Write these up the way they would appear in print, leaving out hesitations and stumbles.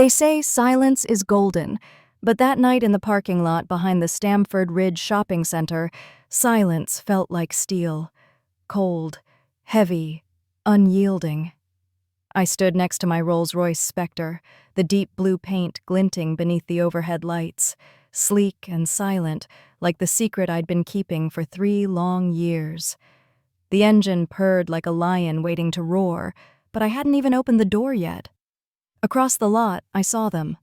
They say silence is golden, but that night in the parking lot behind the Stamford Ridge shopping center, silence felt like steel. Cold, heavy, unyielding. I stood next to my Rolls-Royce Spectre, the deep blue paint glinting beneath the overhead lights, sleek and silent, like the secret I'd been keeping for 3 long years. The engine purred like a lion waiting to roar, but I hadn't even opened the door yet. Across the lot, I saw them.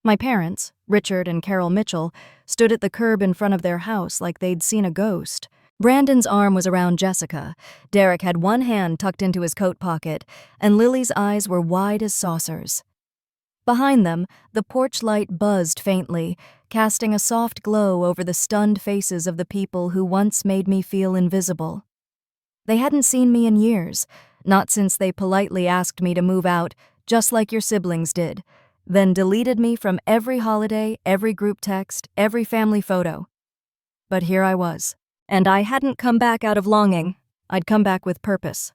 My parents, Richard and Carol Mitchell, stood at the curb in front of their house like they'd seen a ghost. Brandon's arm was around Jessica. Derek had one hand tucked into his coat pocket, and Lily's eyes were wide as saucers. Behind them, the porch light buzzed faintly, casting a soft glow over the stunned faces of the people who once made me feel invisible. They hadn't seen me in years, not since they politely asked me to move out, just like your siblings did, then deleted me from every holiday, every group text, every family photo. But here I was. And I hadn't come back out of longing. I'd come back with purpose.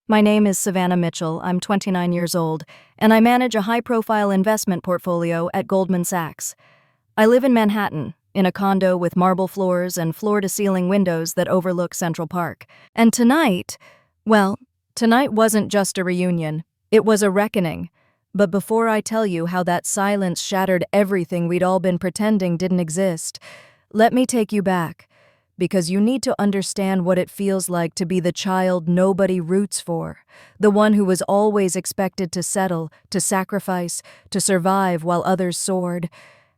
My name is Savannah Mitchell. I'm 29 years old, and I manage a high-profile investment portfolio at Goldman Sachs. I live in Manhattan, in a condo with marble floors and floor-to-ceiling windows that overlook Central Park. And tonight wasn't just a reunion. It was a reckoning. But before I tell you how that silence shattered everything we'd all been pretending didn't exist, let me take you back. Because you need to understand what it feels like to be the child nobody roots for, the one who was always expected to settle, to sacrifice, to survive while others soared.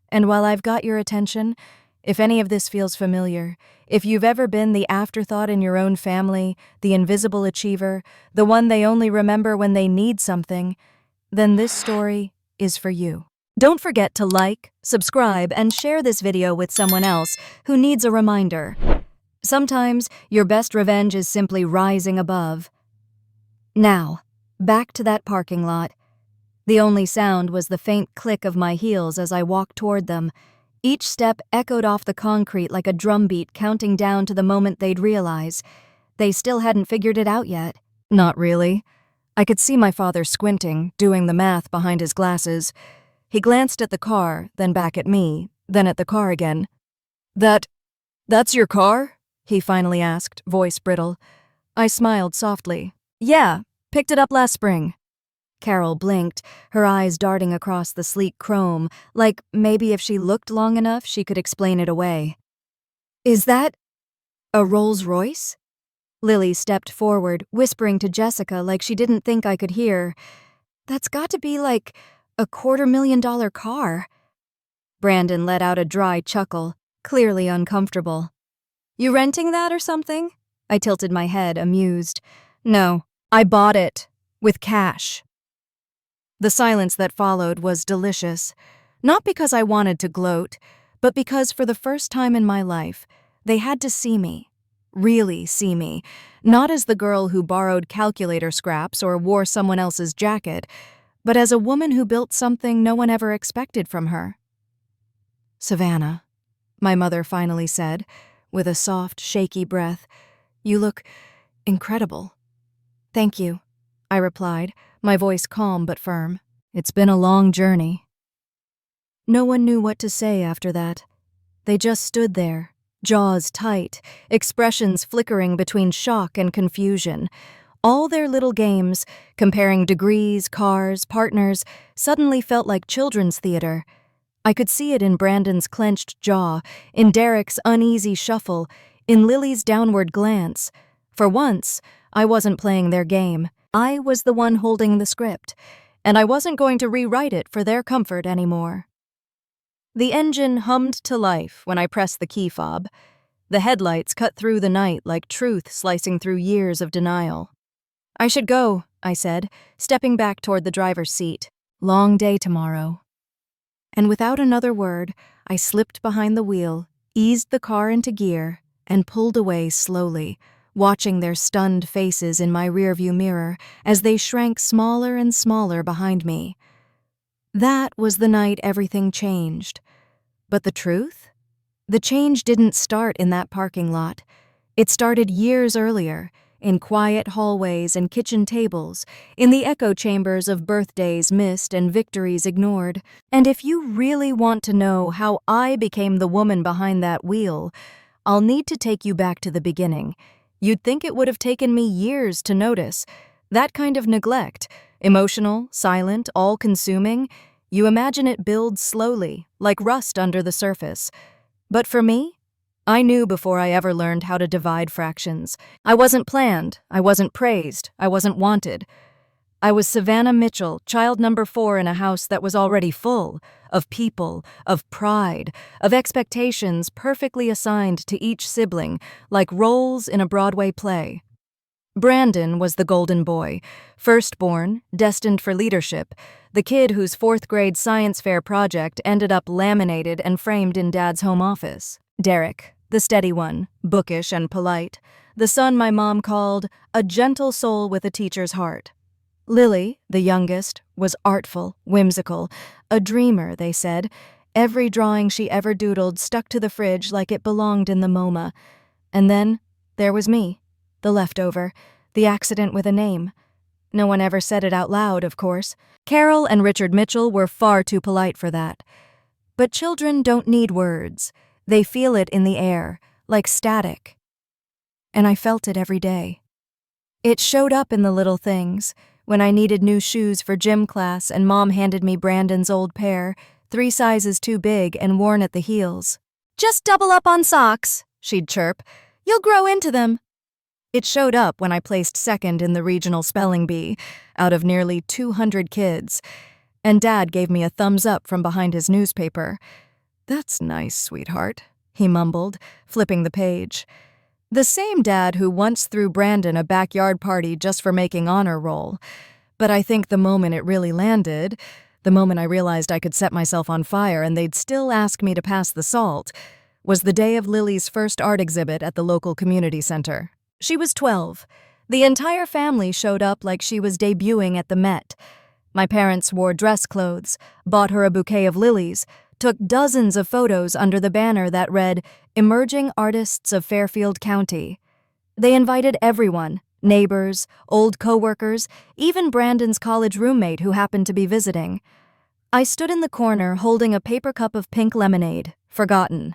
And while I've got your attention, if any of this feels familiar, if you've ever been the afterthought in your own family, the invisible achiever, the one they only remember when they need something, then this story is for you. Don't forget to like, subscribe, and share this video with someone else who needs a reminder. Sometimes your best revenge is simply rising above. Now, back to that parking lot. The only sound was the faint click of my heels as I walked toward them. Each step echoed off the concrete like a drumbeat counting down to the moment they'd realize. They still hadn't figured it out yet. Not really. I could see my father squinting, doing the math behind his glasses. He glanced at the car, then back at me, then at the car again. That's your car?" he finally asked, voice brittle. I smiled softly. "Yeah, picked it up last spring." Carol blinked, her eyes darting across the sleek chrome, like maybe if she looked long enough she could explain it away. "Is that a Rolls-Royce?" Lily stepped forward, whispering to Jessica like she didn't think I could hear. "That's got to be like a $250,000 car." Brandon let out a dry chuckle, clearly uncomfortable. "You renting that or something?" I tilted my head, amused. "No, I bought it. With cash." The silence that followed was delicious. Not because I wanted to gloat, but because for the first time in my life, they had to see me. Really see me. Not as the girl who borrowed calculator scraps or wore someone else's jacket, but as a woman who built something no one ever expected from her. "Savannah," my mother finally said, with a soft, shaky breath, "you look incredible." "Thank you," I replied, my voice calm but firm. "It's been a long journey." No one knew what to say after that. They just stood there, jaws tight, expressions flickering between shock and confusion. All their little games, comparing degrees, cars, partners, suddenly felt like children's theater. I could see it in Brandon's clenched jaw, in Derek's uneasy shuffle, in Lily's downward glance. For once, I wasn't playing their game. I was the one holding the script, and I wasn't going to rewrite it for their comfort anymore. The engine hummed to life when I pressed the key fob. The headlights cut through the night like truth slicing through years of denial. "I should go," I said, stepping back toward the driver's seat. "Long day tomorrow." And without another word, I slipped behind the wheel, eased the car into gear, and pulled away slowly, watching their stunned faces in my rearview mirror as they shrank smaller and smaller behind me. That was the night everything changed. But the truth? The change didn't start in that parking lot. It started years earlier, in quiet hallways and kitchen tables, in the echo chambers of birthdays missed and victories ignored. And if you really want to know how I became the woman behind that wheel, I'll need to take you back to the beginning. You'd think it would have taken me years to notice. That kind of neglect, emotional, silent, all-consuming, you imagine it builds slowly, like rust under the surface. But for me, I knew before I ever learned how to divide fractions. I wasn't planned, I wasn't praised, I wasn't wanted. I was Savannah Mitchell, child number 4 in a house that was already full of people, of pride, of expectations perfectly assigned to each sibling, like roles in a Broadway play. Brandon was the golden boy, firstborn, destined for leadership, the kid whose 4th grade science fair project ended up laminated and framed in Dad's home office. Derek, the steady one, bookish and polite, the son my mom called a gentle soul with a teacher's heart. Lily, the youngest, was artful, whimsical, a dreamer, they said. Every drawing she ever doodled stuck to the fridge like it belonged in the MoMA. And then there was me, the leftover, the accident with a name. No one ever said it out loud, of course. Carol and Richard Mitchell were far too polite for that. But children don't need words. They feel it in the air, like static. And I felt it every day. It showed up in the little things, when I needed new shoes for gym class and Mom handed me Brandon's old pair, 3 sizes too big and worn at the heels. "Just double up on socks," she'd chirp. "You'll grow into them." It showed up when I placed 2nd in the regional spelling bee, out of nearly 200 kids, and Dad gave me a thumbs up from behind his newspaper. "That's nice, sweetheart," he mumbled, flipping the page. The same Dad who once threw Brandon a backyard party just for making honor roll. But I think the moment it really landed, the moment I realized I could set myself on fire and they'd still ask me to pass the salt, was the day of Lily's first art exhibit at the local community center. She was 12. The entire family showed up like she was debuting at the Met. My parents wore dress clothes, bought her a bouquet of lilies, took dozens of photos under the banner that read, "Emerging Artists of Fairfield County." They invited everyone, neighbors, old coworkers, even Brandon's college roommate who happened to be visiting. I stood in the corner holding a paper cup of pink lemonade, forgotten.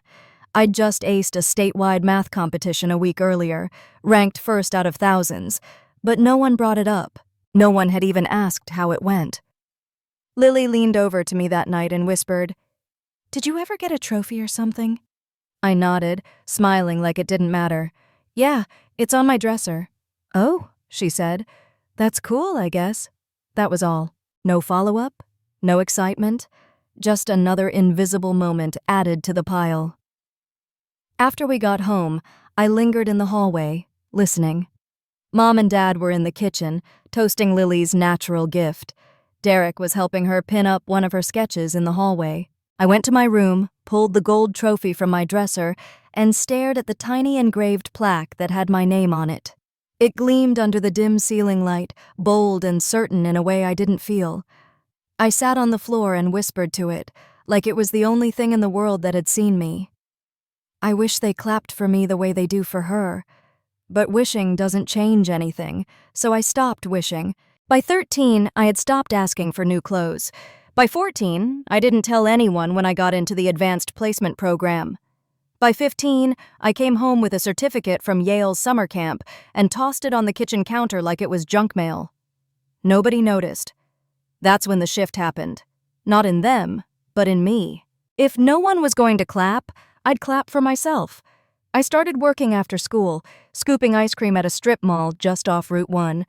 I'd just aced a statewide math competition a week earlier, ranked 1st out of thousands, but no one brought it up. No one had even asked how it went. Lily leaned over to me that night and whispered, "Did you ever get a trophy or something?" I nodded, smiling like it didn't matter. "Yeah, it's on my dresser." "Oh," she said. "That's cool, I guess." That was all. No follow-up, no excitement, just another invisible moment added to the pile. After we got home, I lingered in the hallway, listening. Mom and Dad were in the kitchen, toasting Lily's natural gift. Derek was helping her pin up one of her sketches in the hallway. I went to my room, pulled the gold trophy from my dresser, and stared at the tiny engraved plaque that had my name on it. It gleamed under the dim ceiling light, bold and certain in a way I didn't feel. I sat on the floor and whispered to it, like it was the only thing in the world that had seen me. I wish they clapped for me the way they do for her. But wishing doesn't change anything, so I stopped wishing. By 13, I had stopped asking for new clothes. By 14, I didn't tell anyone when I got into the advanced placement program. By 15, I came home with a certificate from Yale's summer camp and tossed it on the kitchen counter like it was junk mail. Nobody noticed. That's when the shift happened. Not in them, but in me. If no one was going to clap, I'd clap for myself. I started working after school, scooping ice cream at a strip mall just off Route 1.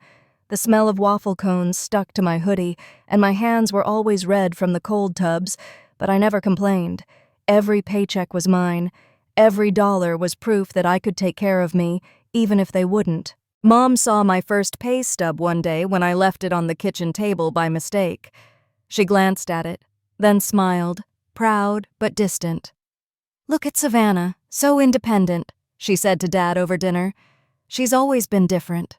The smell of waffle cones stuck to my hoodie, and my hands were always red from the cold tubs, but I never complained. Every paycheck was mine. Every dollar was proof that I could take care of me, even if they wouldn't. Mom saw my first pay stub one day when I left it on the kitchen table by mistake. She glanced at it, then smiled, proud but distant. "Look at Savannah, so independent," she said to Dad over dinner. "She's always been different."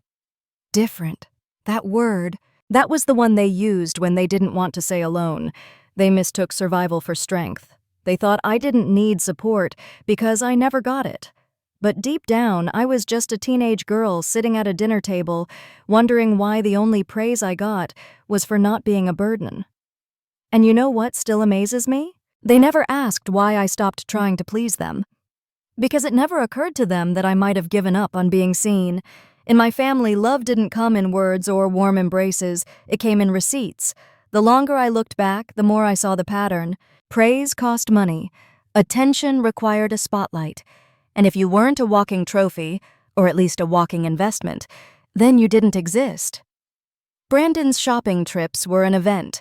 Different. That word, that was the one they used when they didn't want to say alone. They mistook survival for strength. They thought I didn't need support because I never got it. But deep down, I was just a teenage girl sitting at a dinner table, wondering why the only praise I got was for not being a burden. And you know what still amazes me? They never asked why I stopped trying to please them. Because it never occurred to them that I might have given up on being seen. In my family, love didn't come in words or warm embraces, it came in receipts. The longer I looked back, the more I saw the pattern. Praise cost money. Attention required a spotlight. And if you weren't a walking trophy, or at least a walking investment, then you didn't exist. Brandon's shopping trips were an event.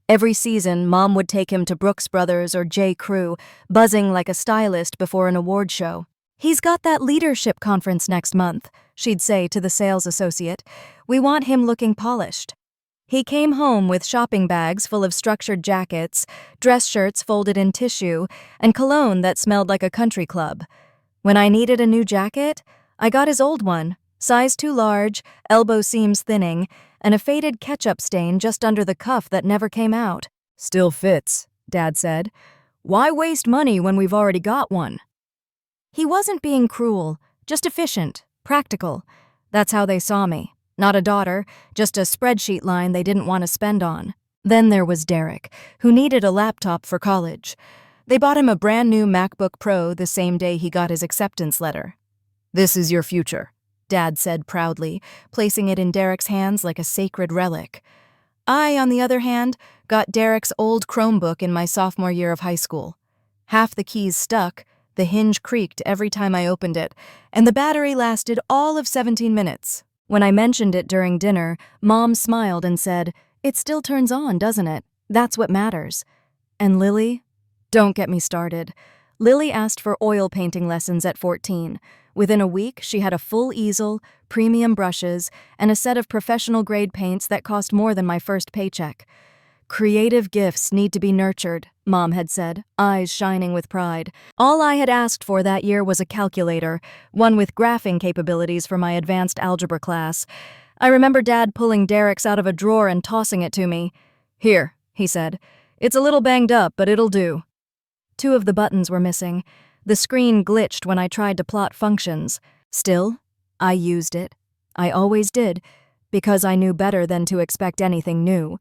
Every season, Mom would take him to Brooks Brothers or J. Crew, buzzing like a stylist before an award show. "He's got that leadership conference next month," she'd say to the sales associate. "We want him looking polished." He came home with shopping bags full of structured jackets, dress shirts folded in tissue, and cologne that smelled like a country club. When I needed a new jacket, I got his old one, size too large, elbow seams thinning, and a faded ketchup stain just under the cuff that never came out. "Still fits," Dad said. "Why waste money when we've already got one?" He wasn't being cruel, just efficient, practical. That's how they saw me. Not a daughter, just a spreadsheet line they didn't want to spend on. Then there was Derek, who needed a laptop for college. They bought him a brand new MacBook Pro the same day he got his acceptance letter. "This is your future," Dad said proudly, placing it in Derek's hands like a sacred relic. I, on the other hand, got Derek's old Chromebook in my sophomore year of high school. Half the keys stuck, the hinge creaked every time I opened it, and the battery lasted all of 17 minutes. When I mentioned it during dinner, Mom smiled and said, "It still turns on, doesn't it? That's what matters." And Lily? Don't get me started. Lily asked for oil painting lessons at 14. Within a week, she had a full easel, premium brushes, and a set of professional-grade paints that cost more than my first paycheck. "Creative gifts need to be nurtured," Mom had said, eyes shining with pride. All I had asked for that year was a calculator, one with graphing capabilities for my advanced algebra class. I remember Dad pulling Derek's out of a drawer and tossing it to me. "Here," he said. "It's a little banged up, but it'll do." 2 of the buttons were missing. The screen glitched when I tried to plot functions. Still, I used it. I always did, because I knew better than to expect anything new.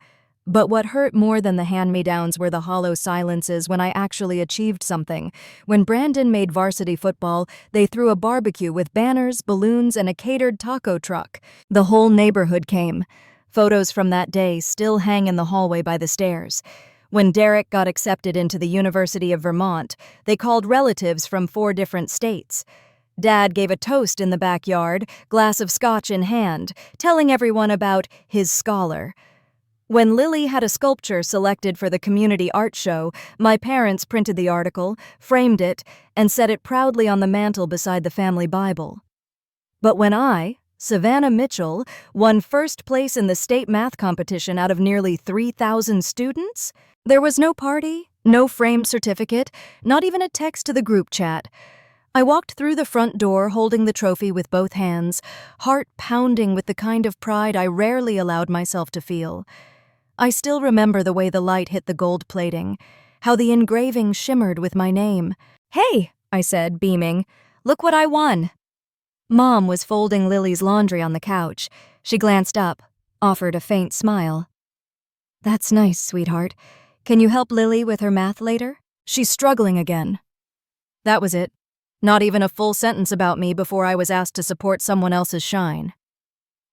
But what hurt more than the hand-me-downs were the hollow silences when I actually achieved something. When Brandon made varsity football, they threw a barbecue with banners, balloons, and a catered taco truck. The whole neighborhood came. Photos from that day still hang in the hallway by the stairs. When Derek got accepted into the University of Vermont, they called relatives from 4 different states. Dad gave a toast in the backyard, glass of scotch in hand, telling everyone about his scholar. When Lily had a sculpture selected for the community art show, my parents printed the article, framed it, and set it proudly on the mantel beside the family Bible. But when I, Savannah Mitchell, won first place in the state math competition out of nearly 3,000 students, there was no party, no framed certificate, not even a text to the group chat. I walked through the front door holding the trophy with both hands, heart pounding with the kind of pride I rarely allowed myself to feel. I still remember the way the light hit the gold plating, how the engraving shimmered with my name. "Hey," I said, beaming, "look what I won." Mom was folding Lily's laundry on the couch. She glanced up, offered a faint smile. "That's nice, sweetheart. Can you help Lily with her math later? She's struggling again." That was it. Not even a full sentence about me before I was asked to support someone else's shine.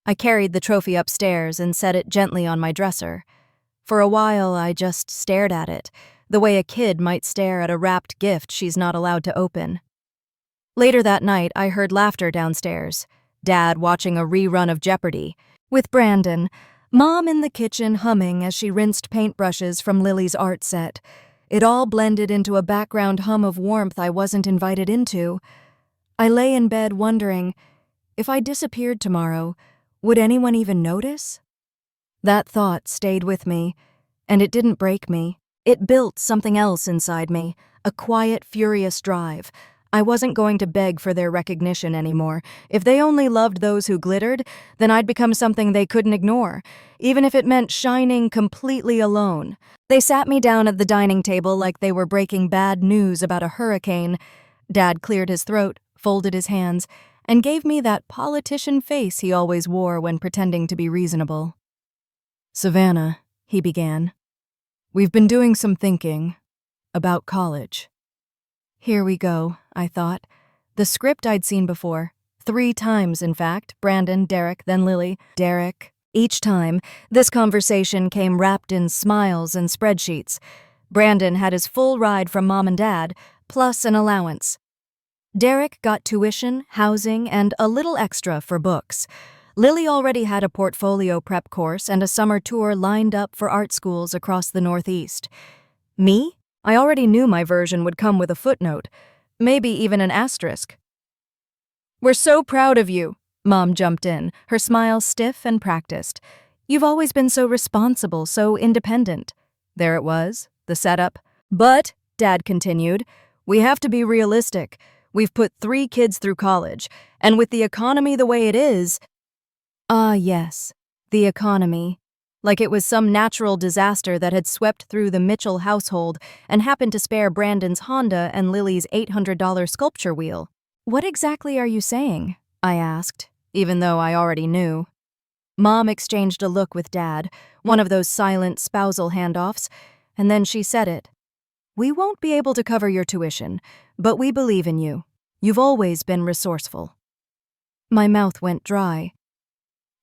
I carried the trophy upstairs and set it gently on my dresser. For a while, I just stared at it, the way a kid might stare at a wrapped gift she's not allowed to open. Later that night, I heard laughter downstairs, Dad watching a rerun of Jeopardy, with Brandon, Mom in the kitchen humming as she rinsed paintbrushes from Lily's art set. It all blended into a background hum of warmth I wasn't invited into. I lay in bed wondering, if I disappeared tomorrow, would anyone even notice? That thought stayed with me, and it didn't break me. It built something else inside me, a quiet, furious drive. I wasn't going to beg for their recognition anymore. If they only loved those who glittered, then I'd become something they couldn't ignore, even if it meant shining completely alone. They sat me down at the dining table like they were breaking bad news about a hurricane. Dad cleared his throat, folded his hands, and gave me that politician face he always wore when pretending to be reasonable. "Savannah," he began, "we've been doing some thinking about college." Here we go, I thought. The script I'd seen before. 3 times, in fact. Brandon, Derek, then Lily, Derek. Each time, this conversation came wrapped in smiles and spreadsheets. Brandon had his full ride from Mom and Dad, plus an allowance. Derek got tuition, housing, and a little extra for books. Lily already had a portfolio prep course and a summer tour lined up for art schools across the Northeast. Me? I already knew my version would come with a footnote, maybe even an asterisk. "We're so proud of you," Mom jumped in, her smile stiff and practiced. "You've always been so responsible, so independent." There it was, the setup. "But," Dad continued, "we have to be realistic. We've put 3 kids through college, and with the economy the way it is—" Ah, yes, the economy. Like it was some natural disaster that had swept through the Mitchell household and happened to spare Brandon's Honda and Lily's $800 sculpture wheel. "What exactly are you saying?" I asked, even though I already knew. Mom exchanged a look with Dad, one of those silent spousal handoffs, and then she said it. "We won't be able to cover your tuition, but we believe in you. You've always been resourceful." My mouth went dry.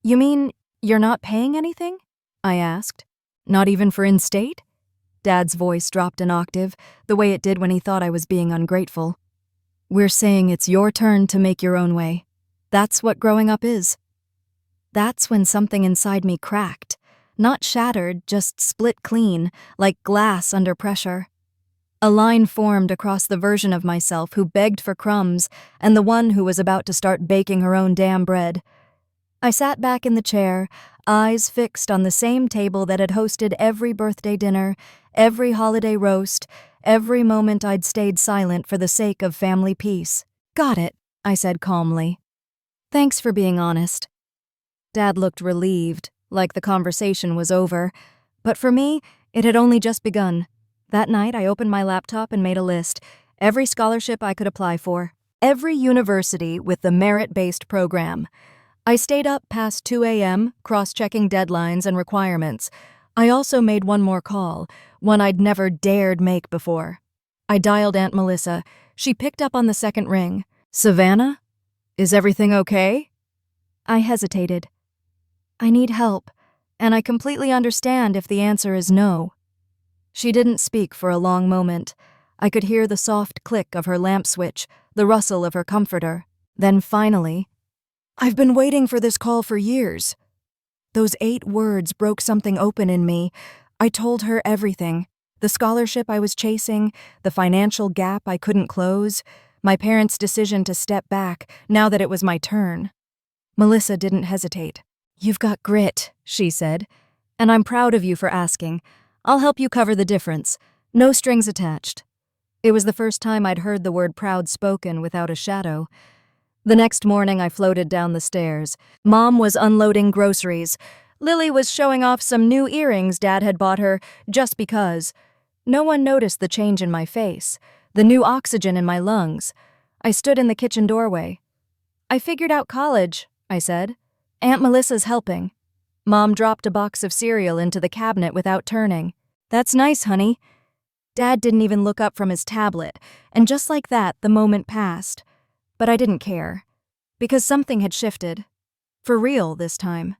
"You mean you're not paying anything?" I asked. "Not even for in-state?" Dad's voice dropped an octave, the way it did when he thought I was being ungrateful. "We're saying it's your turn to make your own way. That's what growing up is." That's when something inside me cracked. Not shattered, just split clean, like glass under pressure. A line formed across the version of myself who begged for crumbs and the one who was about to start baking her own damn bread. I sat back in the chair, eyes fixed on the same table that had hosted every birthday dinner, every holiday roast, every moment I'd stayed silent for the sake of family peace. "Got it," I said calmly. "Thanks for being honest." Dad looked relieved, like the conversation was over. But for me, it had only just begun. That night, I opened my laptop and made a list. Every scholarship I could apply for. Every university with the merit-based program. I stayed up past 2 a.m., cross-checking deadlines and requirements. I also made one more call, one I'd never dared make before. I dialed Aunt Melissa. She picked up on the second ring. "Savannah? Is everything okay?" I hesitated. "I need help, and I completely understand if the answer is no." She didn't speak for a long moment. I could hear the soft click of her lamp switch, the rustle of her comforter. Then finally, "I've been waiting for this call for years." Those 8 words broke something open in me. I told her everything. The scholarship I was chasing, the financial gap I couldn't close, my parents' decision to step back now that it was my turn. Melissa didn't hesitate. "You've got grit," she said, "and I'm proud of you for asking. I'll help you cover the difference. No strings attached." It was the first time I'd heard the word proud spoken without a shadow. The next morning, I floated down the stairs. Mom was unloading groceries. Lily was showing off some new earrings Dad had bought her, just because. No one noticed the change in my face, the new oxygen in my lungs. I stood in the kitchen doorway. "I figured out college," I said. "Aunt Melissa's helping." Mom dropped a box of cereal into the cabinet without turning. "That's nice, honey." Dad didn't even look up from his tablet, and just like that, the moment passed. But I didn't care, because something had shifted. For real this time.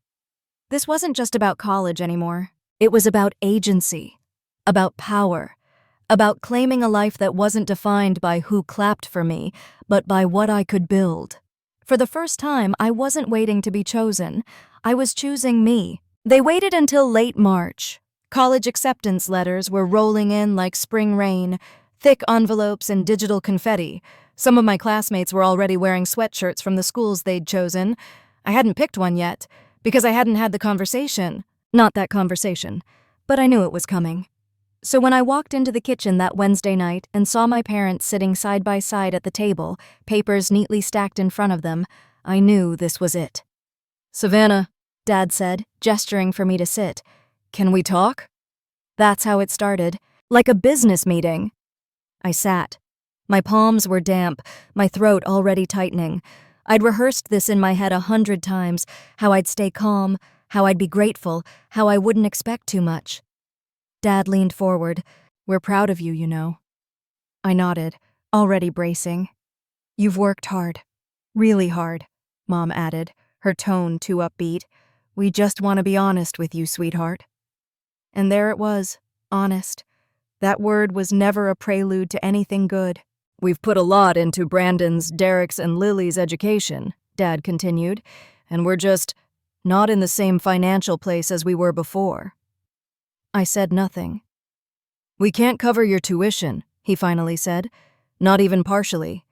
This wasn't just about college anymore. It was about agency, about power, about claiming a life that wasn't defined by who clapped for me, but by what I could build. For the first time, I wasn't waiting to be chosen. I was choosing me. They waited until late March. College acceptance letters were rolling in like spring rain, thick envelopes and digital confetti. Some of my classmates were already wearing sweatshirts from the schools they'd chosen. I hadn't picked one yet, because I hadn't had the conversation. Not that conversation, but I knew it was coming. So when I walked into the kitchen that Wednesday night and saw my parents sitting side by side at the table, papers neatly stacked in front of them, I knew this was it. "Savannah," Dad said, gesturing for me to sit. "Can we talk?" That's how it started, like a business meeting. I sat. My palms were damp, my throat already tightening. I'd rehearsed this in my head 100 times, how I'd stay calm, how I'd be grateful, how I wouldn't expect too much. Dad leaned forward. "We're proud of you, you know." I nodded, already bracing. "You've worked hard. Really hard," Mom added, her tone too upbeat. "We just want to be honest with you, sweetheart." And there it was, honest. That word was never a prelude to anything good. "We've put a lot into Brandon's, Derek's, and Lily's education," Dad continued, "and we're just not in the same financial place as we were before." I said nothing. "We can't cover your tuition," he finally said, "not even partially."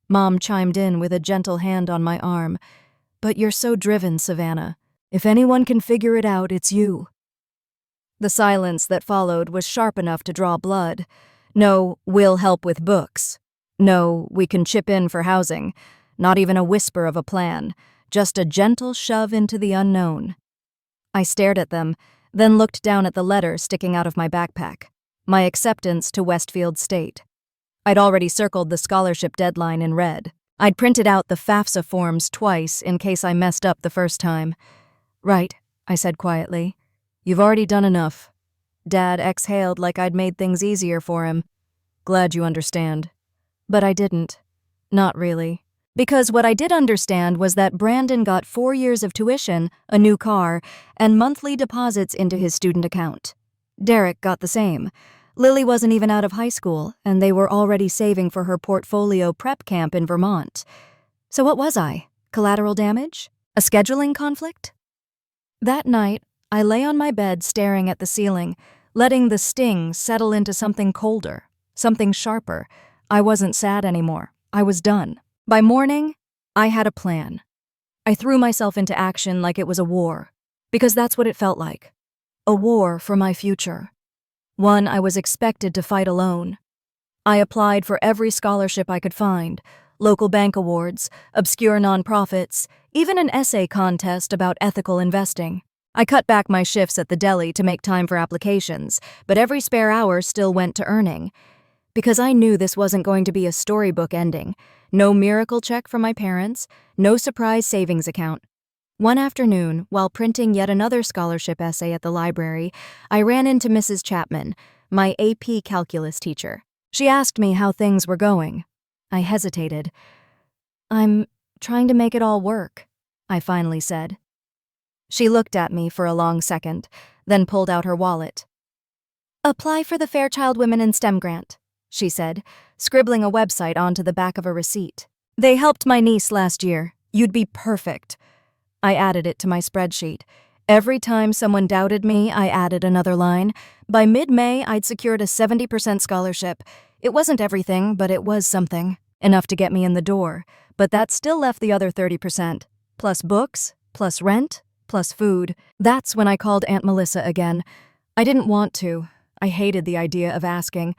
Mom chimed in with a gentle hand on my arm. "But you're so driven, Savannah. If anyone can figure it out, it's you." The silence that followed was sharp enough to draw blood. No, "we'll help with books." No, "we can chip in for housing." Not even a whisper of a plan, just a gentle shove into the unknown. I stared at them, then looked down at the letter sticking out of my backpack. My acceptance to Westfield State. I'd already circled the scholarship deadline in red. I'd printed out the FAFSA forms twice in case I messed up the first time. "Right," I said quietly. "You've already done enough." Dad exhaled like I'd made things easier for him. "Glad you understand." But I didn't. Not really. Because what I did understand was that Brandon got 4 years of tuition, a new car, and monthly deposits into his student account. Derek got the same. Lily wasn't even out of high school, and they were already saving for her portfolio prep camp in Vermont. So what was I? Collateral damage? A scheduling conflict? That night, I lay on my bed staring at the ceiling, letting the sting settle into something colder, something sharper. I wasn't sad anymore. I was done. By morning, I had a plan. I threw myself into action like it was a war, because that's what it felt like. A war for my future. One I was expected to fight alone. I applied for every scholarship I could find, local bank awards, obscure nonprofits, even an essay contest about ethical investing. I cut back my shifts at the deli to make time for applications, but every spare hour still went to earning. Because I knew this wasn't going to be a storybook ending. No miracle check from my parents, no surprise savings account. One afternoon, while printing yet another scholarship essay at the library, I ran into Mrs. Chapman, my AP calculus teacher. She asked me how things were going. I hesitated. "I'm trying to make it all work," I finally said. She looked at me for a long second, then pulled out her wallet. "Apply for the Fairchild Women in STEM grant," she said, scribbling a website onto the back of a receipt. "They helped my niece last year. You'd be perfect." I added it to my spreadsheet. Every time someone doubted me, I added another line. By mid-May, I'd secured a 70% scholarship. It wasn't everything, but it was something. Enough to get me in the door. But that still left the other 30%. Plus books, plus rent, plus food. That's when I called Aunt Melissa again. I didn't want to. I hated the idea of asking.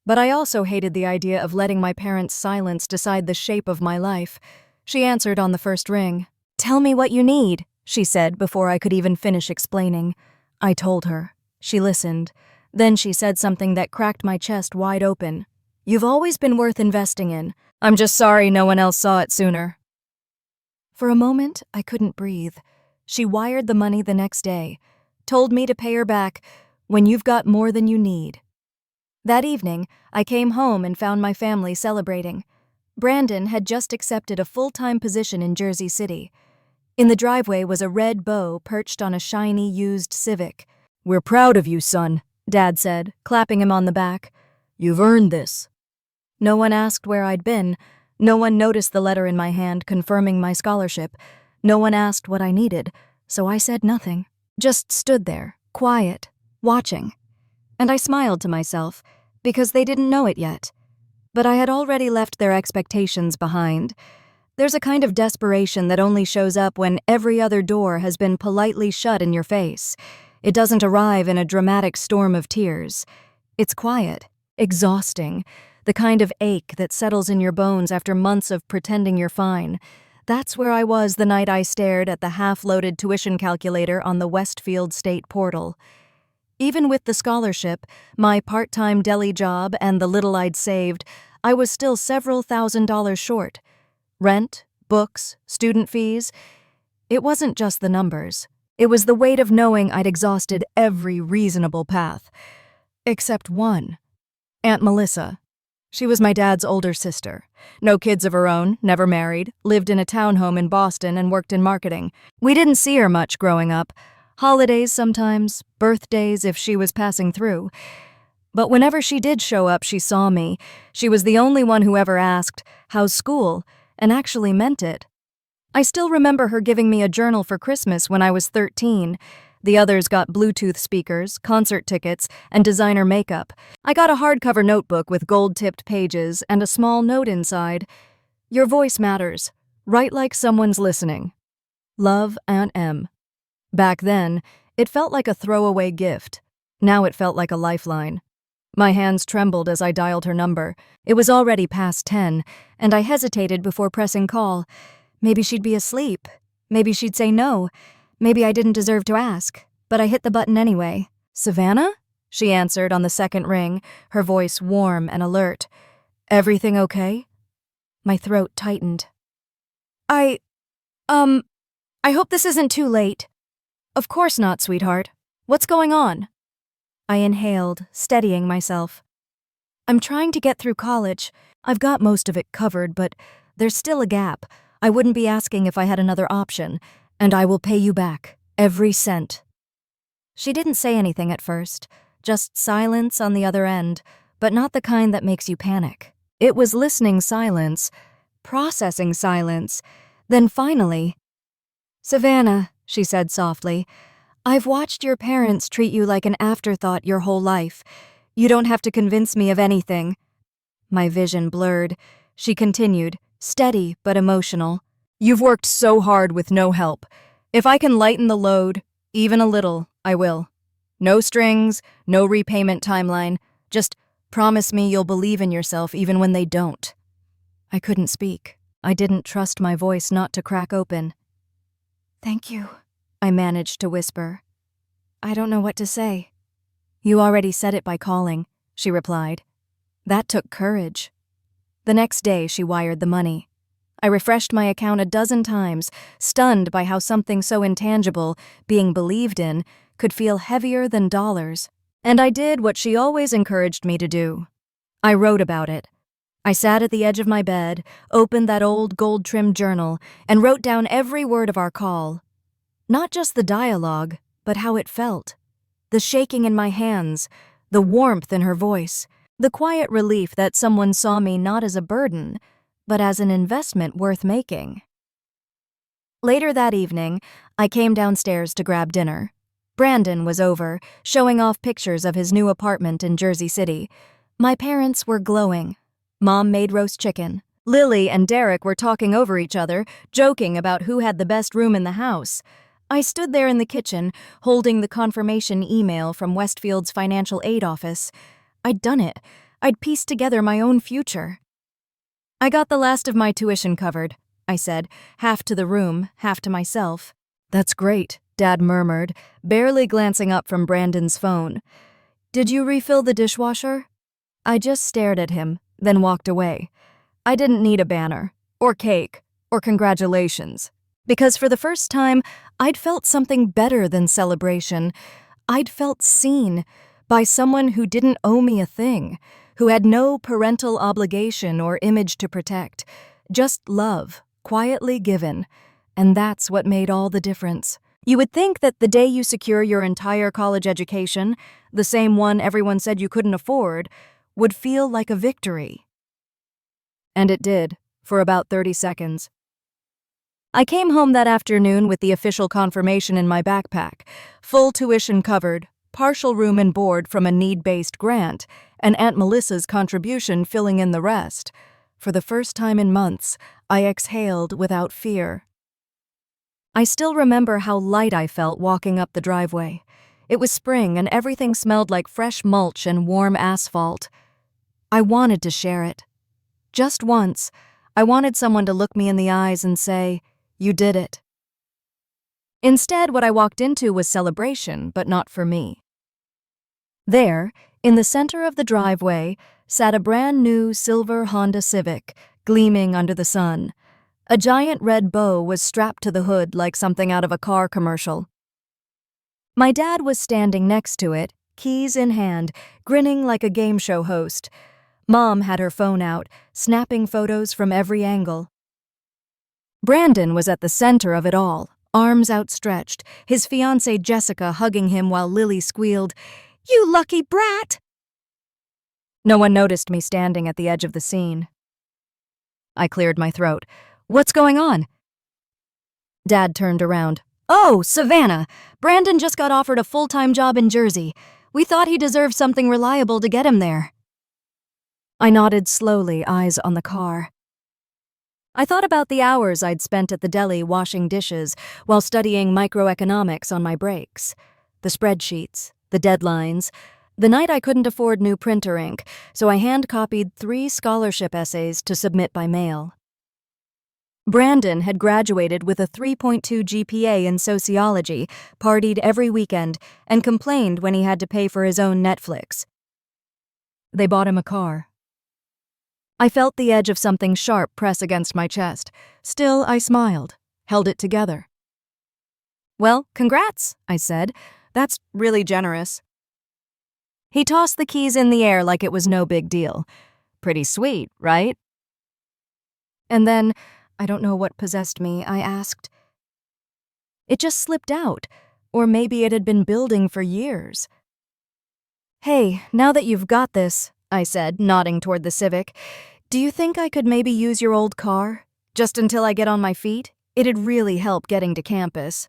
But I also hated the idea of letting my parents' silence decide the shape of my life. She answered on the first ring. "Tell me what you need," she said before I could even finish explaining. I told her. She listened. Then she said something that cracked my chest wide open. "You've always been worth investing in. I'm just sorry no one else saw it sooner." For a moment, I couldn't breathe. She wired the money the next day. Told me to pay her back when you've got more than you need. That evening, I came home and found my family celebrating. Brandon had just accepted a full-time position in Jersey City. In the driveway was a red bow perched on a shiny, used Civic. "We're proud of you, son," Dad said, clapping him on the back. "You've earned this." No one asked where I'd been. No one noticed the letter in my hand confirming my scholarship. No one asked what I needed, so I said nothing. Just stood there, quiet, watching. And I smiled to myself, because they didn't know it yet. But I had already left their expectations behind. There's a kind of desperation that only shows up when every other door has been politely shut in your face. It doesn't arrive in a dramatic storm of tears. It's quiet, exhausting, the kind of ache that settles in your bones after months of pretending you're fine. That's where I was the night I stared at the half-loaded tuition calculator on the Westfield State portal. Even with the scholarship, my part-time deli job, and the little I'd saved, I was still several $1,000s short. Rent, books, student fees. It wasn't just the numbers. It was the weight of knowing I'd exhausted every reasonable path. Except one. Aunt Melissa. She was my dad's older sister. No kids of her own, never married, lived in a townhome in Boston and worked in marketing. We didn't see her much growing up. Holidays sometimes, birthdays if she was passing through. But whenever she did show up, she saw me. She was the only one who ever asked, "How's school?" and actually meant it. I still remember her giving me a journal for Christmas when I was 13. The others got Bluetooth speakers, concert tickets, and designer makeup. I got a hardcover notebook with gold-tipped pages and a small note inside. "Your voice matters. Write like someone's listening. Love, Aunt M." Back then, it felt like a throwaway gift. Now it felt like a lifeline. My hands trembled as I dialed her number. It was already past 10, and I hesitated before pressing call. Maybe she'd be asleep. Maybe she'd say no. Maybe I didn't deserve to ask. But I hit the button anyway. "Savannah?" she answered on the second ring, her voice warm and alert. "Everything okay?" My throat tightened. I hope this isn't too late." "Of course not, sweetheart. What's going on?" I inhaled, steadying myself. "I'm trying to get through college. I've got most of it covered, but there's still a gap. I wouldn't be asking if I had another option, and I will pay you back, every cent." She didn't say anything at first, just silence on the other end, but not the kind that makes you panic. It was listening silence, processing silence. Then finally, "Savannah," she said softly, "I've watched your parents treat you like an afterthought your whole life. You don't have to convince me of anything." My vision blurred. She continued, steady but emotional. "You've worked so hard with no help. If I can lighten the load, even a little, I will. No strings, no repayment timeline. Just promise me you'll believe in yourself even when they don't." I couldn't speak. I didn't trust my voice not to crack open. "Thank you," I managed to whisper. "I don't know what to say." "You already said it by calling," she replied. That took courage. The next day, she wired the money. I refreshed my account a dozen times, stunned by how something so intangible, being believed in, could feel heavier than dollars. And I did what she always encouraged me to do. I wrote about it. I sat at the edge of my bed, opened that old gold-trimmed journal, and wrote down every word of our call. Not just the dialogue, but how it felt. The shaking in my hands, the warmth in her voice, the quiet relief that someone saw me not as a burden, but as an investment worth making. Later that evening, I came downstairs to grab dinner. Brandon was over, showing off pictures of his new apartment in Jersey City. My parents were glowing. Mom made roast chicken. Lily and Derek were talking over each other, joking about who had the best room in the house. I stood there in the kitchen, holding the confirmation email from Westfield's financial aid office. I'd done it. I'd pieced together my own future. "I got the last of my tuition covered," I said, half to the room, half to myself. "That's great," Dad murmured, barely glancing up from Brandon's phone. "Did you refill the dishwasher?" I just stared at him, then walked away. I didn't need a banner, or cake, or congratulations. Because for the first time, I'd felt something better than celebration. I'd felt seen by someone who didn't owe me a thing, who had no parental obligation or image to protect, just love, quietly given. And that's what made all the difference. You would think that the day you secure your entire college education, the same one everyone said you couldn't afford, would feel like a victory. And it did, for about 30 seconds. I came home that afternoon with the official confirmation in my backpack, full tuition covered, partial room and board from a need-based grant, and Aunt Melissa's contribution filling in the rest. For the first time in months, I exhaled without fear. I still remember how light I felt walking up the driveway. It was spring and everything smelled like fresh mulch and warm asphalt. I wanted to share it. Just once, I wanted someone to look me in the eyes and say, "You did it." Instead, what I walked into was celebration, but not for me. There, In the center of the driveway sat a brand new silver Honda Civic, gleaming under the sun. A giant red bow was strapped to the hood like something out of a car commercial. My dad was standing next to it, keys in hand, grinning like a game show host. Mom had her phone out, snapping photos from every angle. Brandon was at the center of it all, arms outstretched, his fiancée Jessica hugging him while Lily squealed, "You lucky brat!" No one noticed me standing at the edge of the scene. I cleared my throat. "What's going on?" Dad turned around. "Oh, Savannah! Brandon just got offered a full-time job in Jersey. We thought he deserved something reliable to get him there." I nodded slowly, eyes on the car. I thought about the hours I'd spent at the deli washing dishes while studying microeconomics on my breaks. The spreadsheets, the deadlines. The night I couldn't afford new printer ink, so I hand-copied 3 scholarship essays to submit by mail. Brandon had graduated with a 3.2 GPA in sociology, partied every weekend, and complained when he had to pay for his own Netflix. They bought him a car. I felt the edge of something sharp press against my chest. Still, I smiled, held it together. "Well, congrats," I said. "That's really generous." He tossed the keys in the air like it was no big deal. "Pretty sweet, right?" And then, I don't know what possessed me, I asked. It just slipped out, or maybe it had been building for years. "Hey, now that you've got this," I said, nodding toward the Civic, "do you think I could maybe use your old car? Just until I get on my feet? It'd really help getting to campus."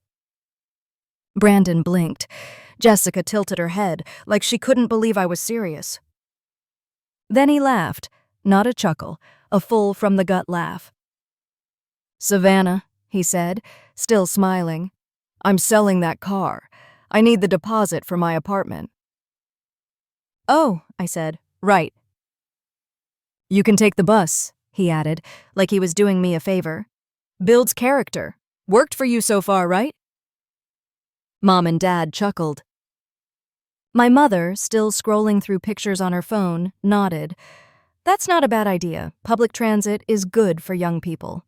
Brandon blinked. Jessica tilted her head, like she couldn't believe I was serious. Then he laughed, not a chuckle, a full from-the-gut laugh. "Savannah," he said, still smiling, "I'm selling that car. I need the deposit for my apartment." "Oh," I said, "right." "You can take the bus," he added, like he was doing me a favor. "Builds character. Worked for you so far, right?" Mom and Dad chuckled. My mother, still scrolling through pictures on her phone, nodded. "That's not a bad idea. Public transit is good for young people."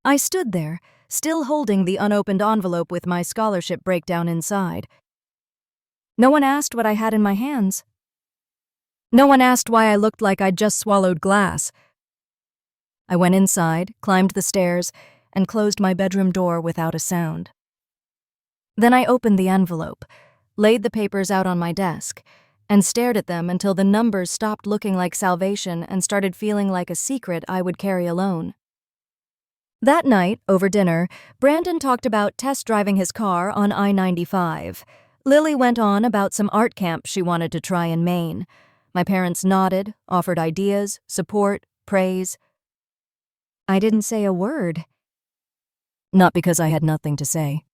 I stood there, still holding the unopened envelope with my scholarship breakdown inside. No one asked what I had in my hands. No one asked why I looked like I'd just swallowed glass. I went inside, climbed the stairs, and closed my bedroom door without a sound. Then I opened the envelope, laid the papers out on my desk, and stared at them until the numbers stopped looking like salvation and started feeling like a secret I would carry alone. That night, over dinner, Brandon talked about test driving his car on I-95. Lily went on about some art camp she wanted to try in Maine. My parents nodded, offered ideas, support, praise. I didn't say a word. Not because I had nothing to say,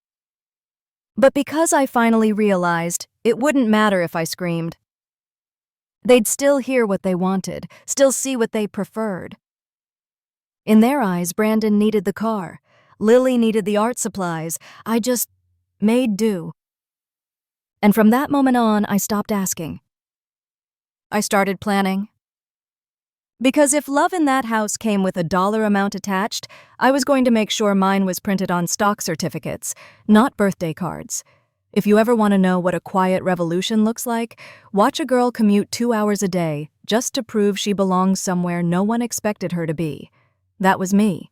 but because I finally realized it wouldn't matter if I screamed. They'd still hear what they wanted, still see what they preferred. In their eyes, Brandon needed the car. Lily needed the art supplies. I just made do. And from that moment on, I stopped asking. I started planning. Because if love in that house came with a dollar amount attached, I was going to make sure mine was printed on stock certificates, not birthday cards. If you ever want to know what a quiet revolution looks like, watch a girl commute 2 hours a day just to prove she belongs somewhere no one expected her to be. That was me.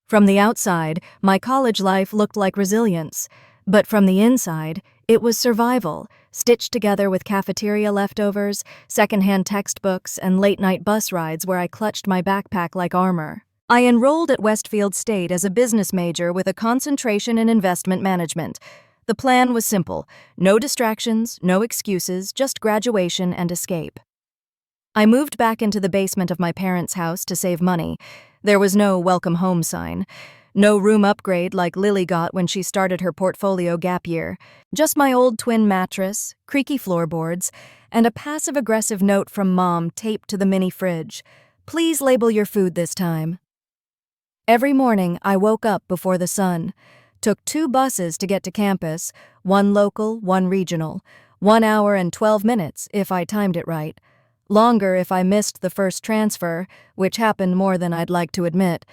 From the outside, my college life looked like resilience, but from the inside, it was survival, stitched together with cafeteria leftovers, secondhand textbooks, and late-night bus rides where I clutched my backpack like armor. I enrolled at Westfield State as a business major with a concentration in investment management. The plan was simple: no distractions, no excuses, just graduation and escape. I moved back into the basement of my parents' house to save money. There was no welcome home sign. No room upgrade like Lily got when she started her portfolio gap year. Just my old twin mattress, creaky floorboards, and a passive-aggressive note from Mom taped to the mini fridge. "Please label your food this time." Every morning, I woke up before the sun. Took 2 buses to get to campus, one local, one regional. 1 hour and 12 minutes if I timed it right. Longer if I missed the first transfer, which happened more than I'd like to admit.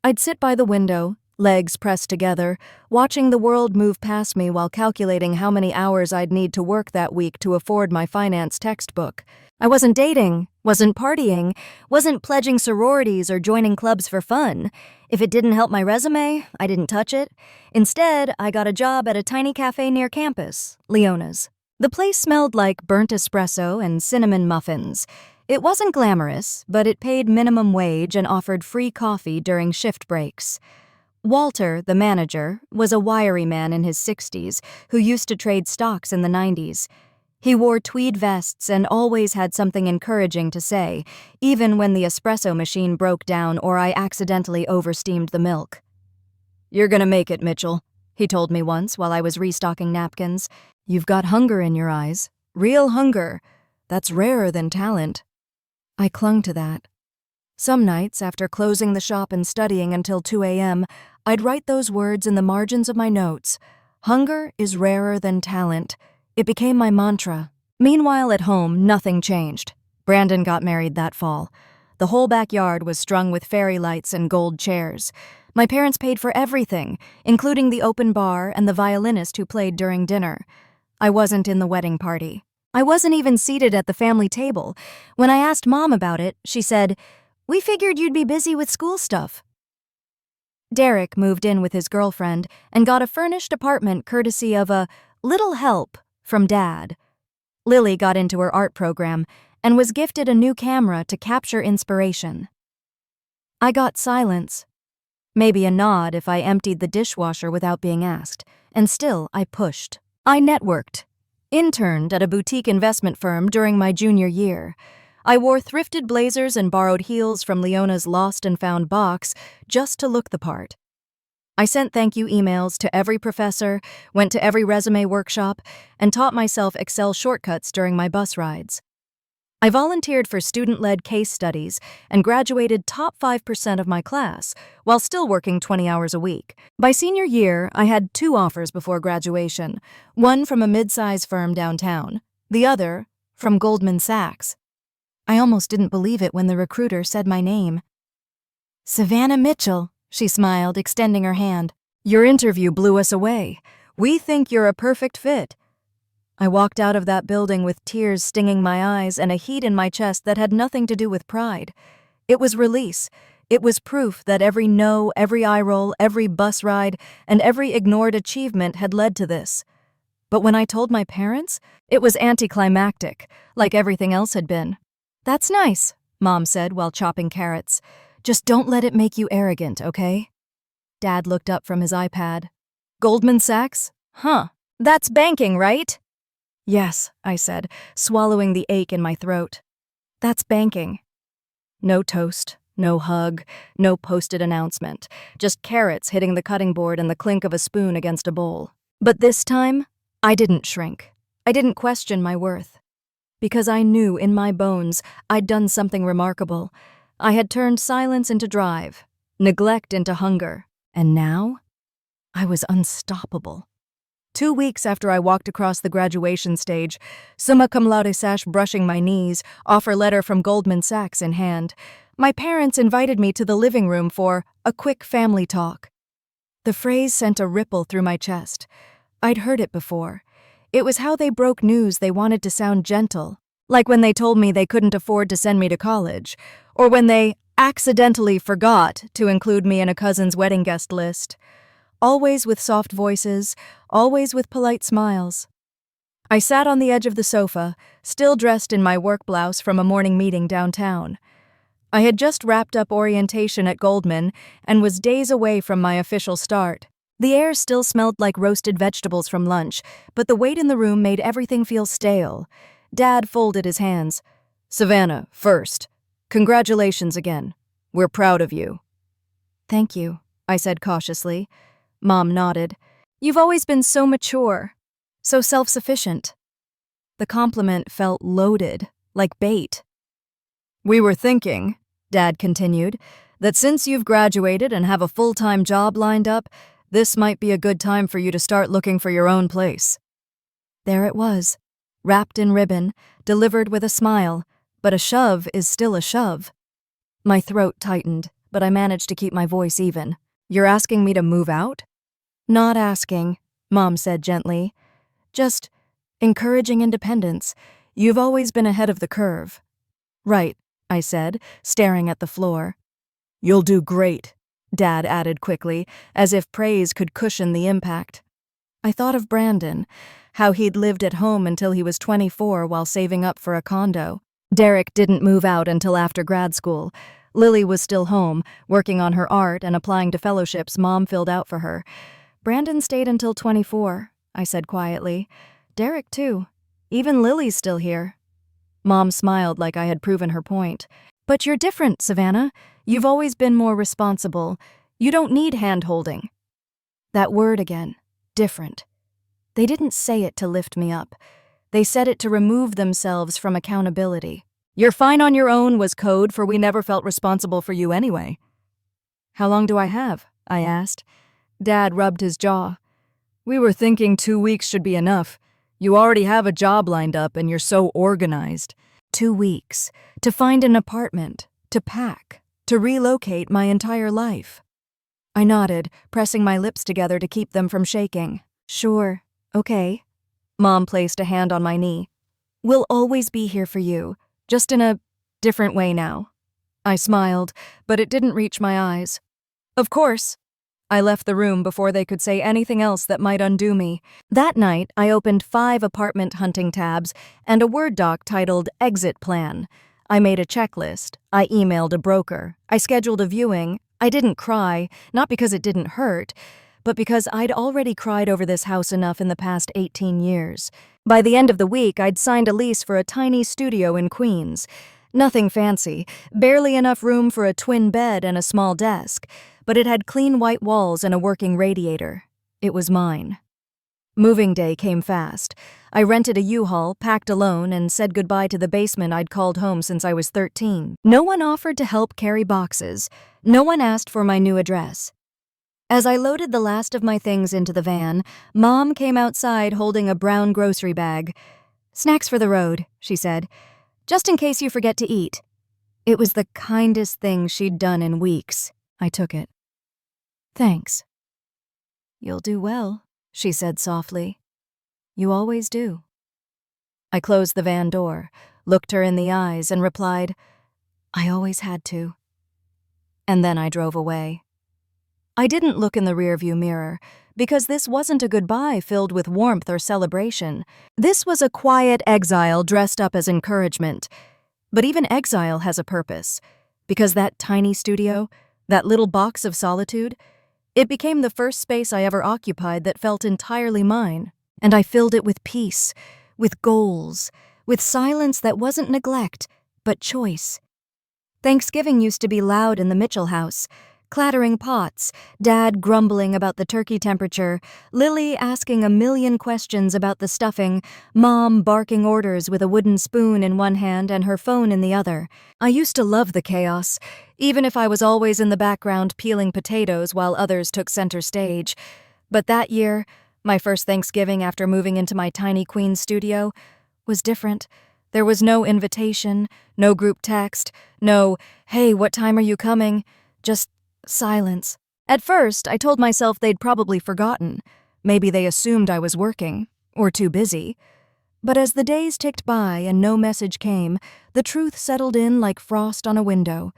I'd sit by the window, legs pressed together, watching the world move past me while calculating how many hours I'd need to work that week to afford my finance textbook. I wasn't dating, wasn't partying, wasn't pledging sororities or joining clubs for fun. If it didn't help my resume, I didn't touch it. Instead, I got a job at a tiny cafe near campus, Leona's. The place smelled like burnt espresso and cinnamon muffins. It wasn't glamorous, but it paid minimum wage and offered free coffee during shift breaks. Walter, the manager, was a wiry man in his 60s who used to trade stocks in the 90s. He wore tweed vests and always had something encouraging to say, even when the espresso machine broke down or I accidentally oversteamed the milk. "You're gonna make it, Mitchell," he told me once while I was restocking napkins. "You've got hunger in your eyes. Real hunger. That's rarer than talent." I clung to that. Some nights, after closing the shop and studying until 2 a.m., I'd write those words in the margins of my notes. Hunger is rarer than talent. It became my mantra. Meanwhile, at home, nothing changed. Brandon got married that fall. The whole backyard was strung with fairy lights and gold chairs. My parents paid for everything, including the open bar and the violinist who played during dinner. I wasn't in the wedding party. I wasn't even seated at the family table. When I asked Mom about it, she said, "We figured you'd be busy with school stuff." Derek moved in with his girlfriend and got a furnished apartment courtesy of a little help from Dad. Lily got into her art program and was gifted a new camera to capture inspiration. I got silence. Maybe a nod if I emptied the dishwasher without being asked, and still I pushed. I networked. Interned at a boutique investment firm during my junior year. I wore thrifted blazers and borrowed heels from Leona's lost and found box just to look the part. I sent thank you emails to every professor, went to every resume workshop, and taught myself Excel shortcuts during my bus rides. I volunteered for student-led case studies and graduated top 5% of my class, while still working 20 hours a week. By senior year, I had 2 offers before graduation, one from a mid-size firm downtown, the other from Goldman Sachs. I almost didn't believe it when the recruiter said my name. "Savannah Mitchell," she smiled, extending her hand. "Your interview blew us away. We think you're a perfect fit." I walked out of that building with tears stinging my eyes and a heat in my chest that had nothing to do with pride. It was release. It was proof that every no, every eye roll, every bus ride, and every ignored achievement had led to this. But when I told my parents, it was anticlimactic, like everything else had been. "That's nice," Mom said while chopping carrots. "Just don't let it make you arrogant, okay?" Dad looked up from his iPad. "Goldman Sachs? Huh. That's banking, right?" "Yes," I said, swallowing the ache in my throat. "That's banking." No toast, no hug, no posted announcement, just carrots hitting the cutting board and the clink of a spoon against a bowl. But this time, I didn't shrink. I didn't question my worth. Because I knew in my bones I'd done something remarkable. I had turned silence into drive, neglect into hunger, and now I was unstoppable. 2 weeks after I walked across the graduation stage, summa cum laude sash brushing my knees, offer letter from Goldman Sachs in hand, my parents invited me to the living room for a quick family talk. The phrase sent a ripple through my chest. I'd heard it before. It was how they broke news they wanted to sound gentle, like when they told me they couldn't afford to send me to college, or when they accidentally forgot to include me in a cousin's wedding guest list. Always with soft voices, always with polite smiles. I sat on the edge of the sofa, still dressed in my work blouse from a morning meeting downtown. I had just wrapped up orientation at Goldman and was days away from my official start. The air still smelled like roasted vegetables from lunch, but the weight in the room made everything feel stale. Dad folded his hands. "Savannah, first. Congratulations again. We're proud of you." "Thank you," I said cautiously. Mom nodded. "You've always been so mature, so self-sufficient." The compliment felt loaded, like bait. "We were thinking," Dad continued, "that since you've graduated and have a full-time job lined up, this might be a good time for you to start looking for your own place." There it was. wrapped in ribbon, delivered with a smile, but a shove is still a shove. My throat tightened, but I managed to keep my voice even. You're asking me to move out? Not asking, Mom said gently. Just encouraging independence. You've always been ahead of the curve. Right, I said, staring at the floor. You'll do great, Dad added quickly, as if praise could cushion the impact. I thought of Brandon, how he'd lived at home until he was 24 while saving up for a condo. Derek didn't move out until after grad school. Lily was still home, working on her art and applying to fellowships Mom filled out for her. Brandon stayed until 24, I said quietly. Derek, too. Even Lily's still here. Mom smiled like I had proven her point. But you're different, Savannah. You've always been more responsible. You don't need hand-holding. That word again. Different. They didn't say it to lift me up. They said it to remove themselves from accountability. You're fine on your own was code for we never felt responsible for you anyway. How long do I have? I asked. Dad rubbed his jaw. We were thinking 2 weeks should be enough. You already have a job lined up and you're so organized. 2 weeks. To find an apartment. To pack. To relocate my entire life. I nodded, pressing my lips together to keep them from shaking. Sure. Okay. Mom placed a hand on my knee. We'll always be here for you, just in a different way now. I smiled, but it didn't reach my eyes. Of course. I left the room before they could say anything else that might undo me. That night, I opened 5 apartment hunting tabs and a Word doc titled Exit Plan. I made a checklist. I emailed a broker. I scheduled a viewing. I didn't cry, not because it didn't hurt, but because I'd already cried over this house enough in the past 18 years. By the end of the week, I'd signed a lease for a tiny studio in Queens. Nothing fancy, barely enough room for a twin bed and a small desk, but it had clean white walls and a working radiator. It was mine. Moving day came fast. I rented a U-Haul, packed alone, and said goodbye to the basement I'd called home since I was 13. No one offered to help carry boxes. No one asked for my new address. As I loaded the last of my things into the van, Mom came outside holding a brown grocery bag. Snacks for the road, she said, just in case you forget to eat. It was the kindest thing she'd done in weeks. I took it. Thanks. You'll do well, she said softly. You always do. I closed the van door, looked her in the eyes, and replied, I always had to. And then I drove away. I didn't look in the rearview mirror, because this wasn't a goodbye filled with warmth or celebration. This was a quiet exile dressed up as encouragement. But even exile has a purpose, because that tiny studio, that little box of solitude, it became the first space I ever occupied that felt entirely mine, and I filled it with peace, with goals, with silence that wasn't neglect, but choice. Thanksgiving used to be loud in the Mitchell house, clattering pots, Dad grumbling about the turkey temperature, Lily asking a million questions about the stuffing, Mom barking orders with a wooden spoon in one hand and her phone in the other. I used to love the chaos, even if I was always in the background peeling potatoes while others took center stage. But that year, my first Thanksgiving after moving into my tiny Queens studio, was different. There was no invitation, no group text, no, hey, what time are you coming? Just silence. At first, I told myself they'd probably forgotten. Maybe they assumed I was working, or too busy. But as the days ticked by and no message came, the truth settled in like frost on a window.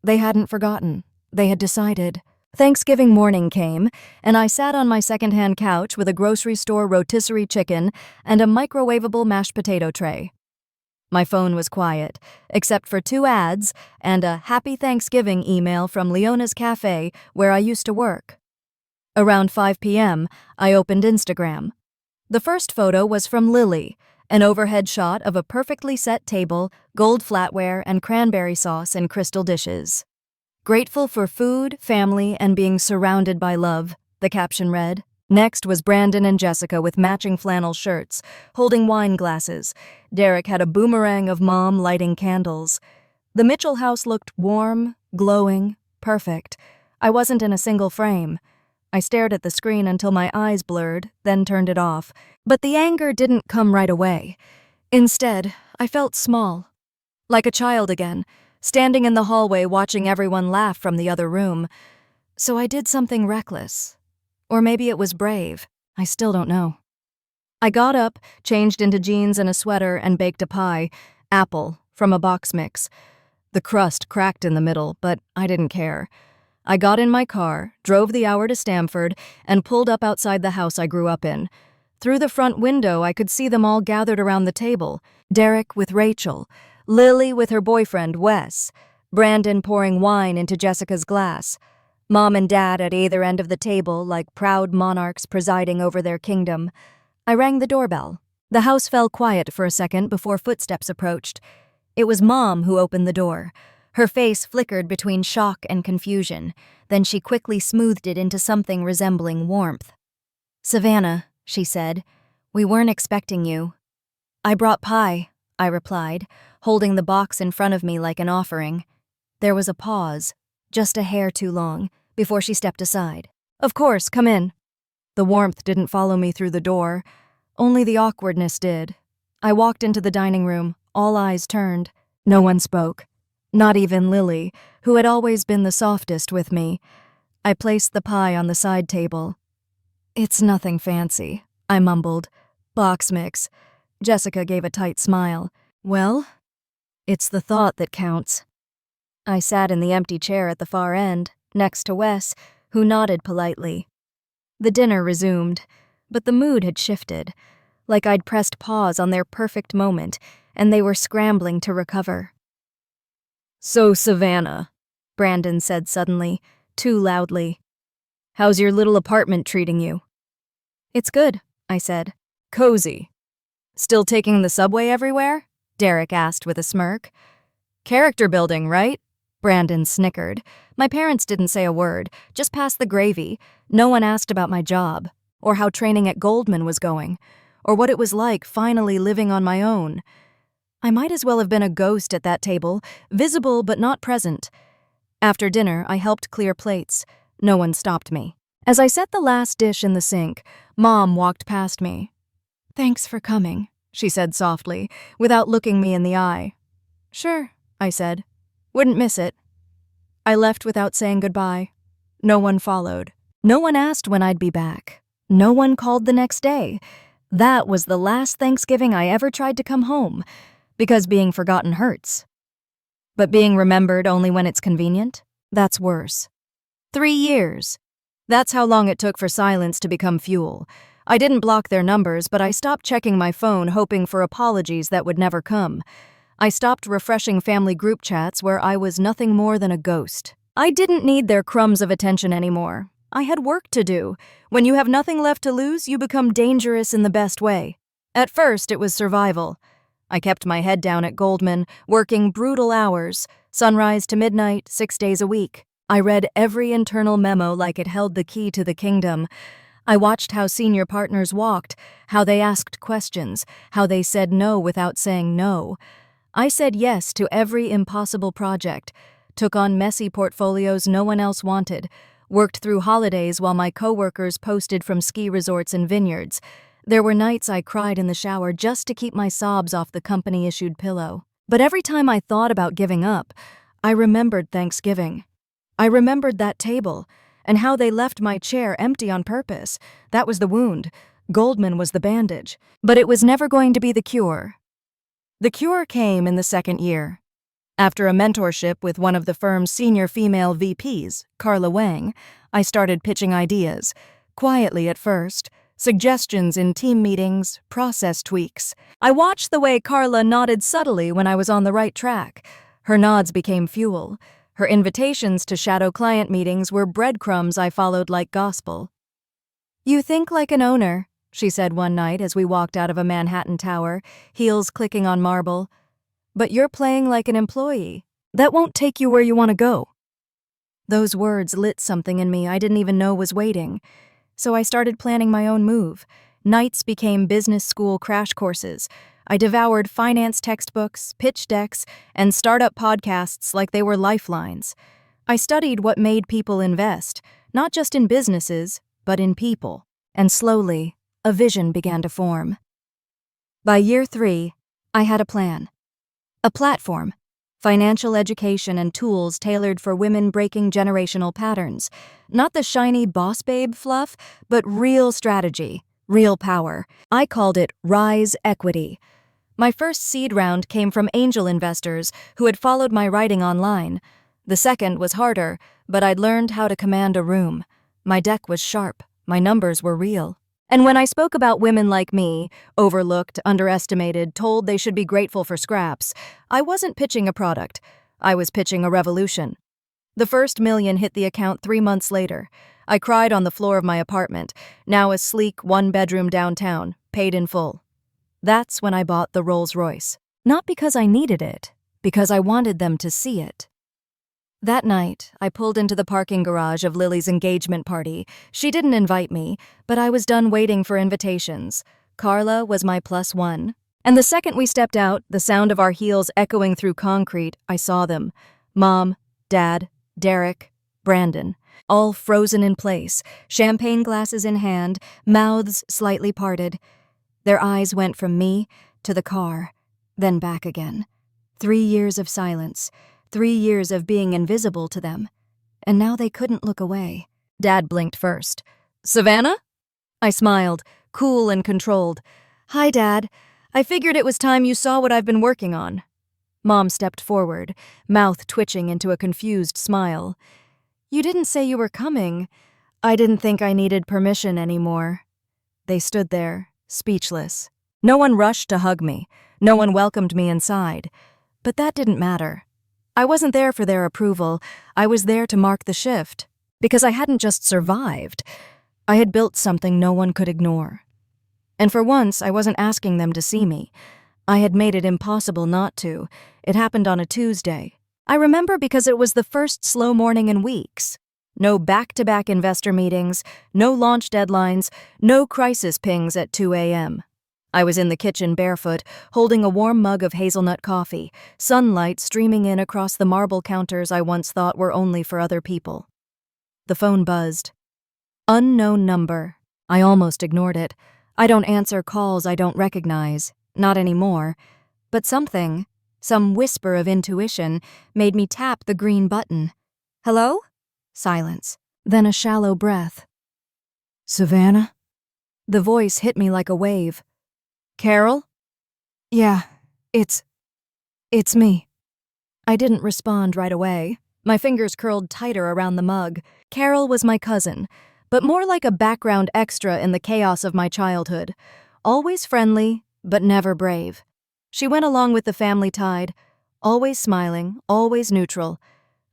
They hadn't forgotten. They had decided. Thanksgiving morning came, and I sat on my secondhand couch with a grocery store rotisserie chicken and a microwavable mashed potato tray. My phone was quiet, except for 2 ads and a Happy Thanksgiving email from Leona's Cafe, where I used to work. Around 5 p.m., I opened Instagram. The first photo was from Lily, an overhead shot of a perfectly set table, gold flatware, and cranberry sauce in crystal dishes. Grateful for food, family, and being surrounded by love, the caption read. Next was Brandon and Jessica with matching flannel shirts, holding wine glasses. Derek had a boomerang of Mom lighting candles. The Mitchell house looked warm, glowing, perfect. I wasn't in a single frame. I stared at the screen until my eyes blurred, then turned it off. But the anger didn't come right away. Instead, I felt small, like a child again, standing in the hallway watching everyone laugh from the other room. So I did something reckless. Or maybe it was brave. I still don't know. I got up, changed into jeans and a sweater, and baked a pie, apple, from a box mix. The crust cracked in the middle, but I didn't care. I got in my car, drove the hour to Stamford, and pulled up outside the house I grew up in. Through the front window, I could see them all gathered around the table. Derek with Rachel, Lily with her boyfriend, Wes, Brandon pouring wine into Jessica's glass, Mom and Dad at either end of the table like proud monarchs presiding over their kingdom. I rang the doorbell. The house fell quiet for a second before footsteps approached. It was Mom who opened the door. Her face flickered between shock and confusion. Then she quickly smoothed it into something resembling warmth. "Savannah," she said, "we weren't expecting you." "I brought pie," I replied, holding the box in front of me like an offering. There was a pause, just a hair too long, before she stepped aside. "Of course, come in." The warmth didn't follow me through the door. Only the awkwardness did. I walked into the dining room, all eyes turned. No one spoke. Not even Lily, who had always been the softest with me. I placed the pie on the side table. "It's nothing fancy," I mumbled. "Box mix." Jessica gave a tight smile. "Well, it's the thought that counts." I sat in the empty chair at the far end, next to Wes, who nodded politely. The dinner resumed, but the mood had shifted, like I'd pressed pause on their perfect moment, and they were scrambling to recover. "So, Savannah," Brandon said suddenly, too loudly. "How's your little apartment treating you?" "It's good," I said. "Cozy. Still taking the subway everywhere?" Derek asked with a smirk. "Character building, right?" Brandon snickered. My parents didn't say a word, just passed the gravy. No one asked about my job, or how training at Goldman was going, or what it was like finally living on my own. I might as well have been a ghost at that table, visible but not present. After dinner, I helped clear plates. No one stopped me. As I set the last dish in the sink, Mom walked past me. "Thanks for coming," she said softly, without looking me in the eye. "Sure," I said. "Wouldn't miss it." I left without saying goodbye. No one followed. No one asked when I'd be back. No one called the next day. That was the last Thanksgiving I ever tried to come home, because being forgotten hurts. But being remembered only when it's convenient, that's worse. 3 years. That's how long it took for silence to become fuel. I didn't block their numbers, but I stopped checking my phone hoping for apologies that would never come. I stopped refreshing family group chats where I was nothing more than a ghost. I didn't need their crumbs of attention anymore. I had work to do. When you have nothing left to lose, you become dangerous in the best way. At first, it was survival. I kept my head down at Goldman, working brutal hours, sunrise to midnight, 6 days a week. I read every internal memo like it held the key to the kingdom. I watched how senior partners walked, how they asked questions, how they said no without saying no. I said yes to every impossible project, took on messy portfolios no one else wanted, worked through holidays while my coworkers posted from ski resorts and vineyards. There were nights I cried in the shower just to keep my sobs off the company-issued pillow. But every time I thought about giving up, I remembered Thanksgiving. I remembered that table, and how they left my chair empty on purpose. That was the wound. Goldman was the bandage. But it was never going to be the cure. The cure came in the second year. After a mentorship with one of the firm's senior female VPs, Carla Wang, I started pitching ideas. Quietly at first, suggestions in team meetings, process tweaks. I watched the way Carla nodded subtly when I was on the right track. Her nods became fuel. Her invitations to shadow client meetings were breadcrumbs I followed like gospel. "You think like an owner," she said one night as we walked out of a Manhattan tower, heels clicking on marble. "But you're playing like an employee. That won't take you where you want to go." Those words lit something in me I didn't even know was waiting. So I started planning my own move. Nights became business school crash courses. I devoured finance textbooks, pitch decks, and startup podcasts like they were lifelines. I studied what made people invest, not just in businesses, but in people. And slowly, a vision began to form. By year 3, I had a plan. A platform. Financial education and tools tailored for women breaking generational patterns. Not the shiny boss babe fluff, but real strategy, real power. I called it Rise Equity. My first seed round came from angel investors who had followed my writing online. The second was harder, but I'd learned how to command a room. My deck was sharp, my numbers were real. And when I spoke about women like me, overlooked, underestimated, told they should be grateful for scraps, I wasn't pitching a product. I was pitching a revolution. The first million hit the account 3 months later. I cried on the floor of my apartment, now a sleek one-bedroom downtown, paid in full. That's when I bought the Rolls-Royce. Not because I needed it, because I wanted them to see it. That night, I pulled into the parking garage of Lily's engagement party. She didn't invite me, but I was done waiting for invitations. Carla was my +1. And the second we stepped out, the sound of our heels echoing through concrete, I saw them. Mom, Dad, Derek, Brandon, all frozen in place, champagne glasses in hand, mouths slightly parted. Their eyes went from me to the car, then back again. 3 years of silence. 3 years of being invisible to them. And now they couldn't look away. Dad blinked first. "Savannah?" I smiled, cool and controlled. "Hi, Dad. I figured it was time you saw what I've been working on." Mom stepped forward, mouth twitching into a confused smile. "You didn't say you were coming. I didn't think I needed permission anymore." They stood there, speechless. No one rushed to hug me. No one welcomed me inside. But that didn't matter. I wasn't there for their approval. I was there to mark the shift. Because I hadn't just survived. I had built something no one could ignore. And for once, I wasn't asking them to see me. I had made it impossible not to. It happened on a Tuesday. I remember because it was the first slow morning in weeks. No back-to-back investor meetings, no launch deadlines, no crisis pings at 2 a.m. I was in the kitchen barefoot, holding a warm mug of hazelnut coffee, sunlight streaming in across the marble counters I once thought were only for other people. The phone buzzed. Unknown number. I almost ignored it. I don't answer calls I don't recognize, not anymore. But something, some whisper of intuition, made me tap the green button. "Hello?" Silence. Then a shallow breath. "Savannah?" The voice hit me like a wave. "Carol?" "Yeah, it's me." I didn't respond right away. My fingers curled tighter around the mug. Carol was my cousin, but more like a background extra in the chaos of my childhood. Always friendly, but never brave. She went along with the family tide, always smiling, always neutral.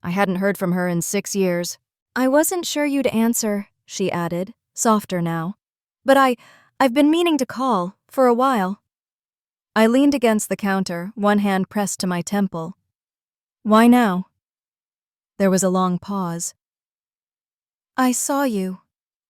I hadn't heard from her in 6 years. "I wasn't sure you'd answer," she added, softer now. "But I've been meaning to call, for a while." I leaned against the counter, one hand pressed to my temple. "Why now?" There was a long pause. "I saw you,"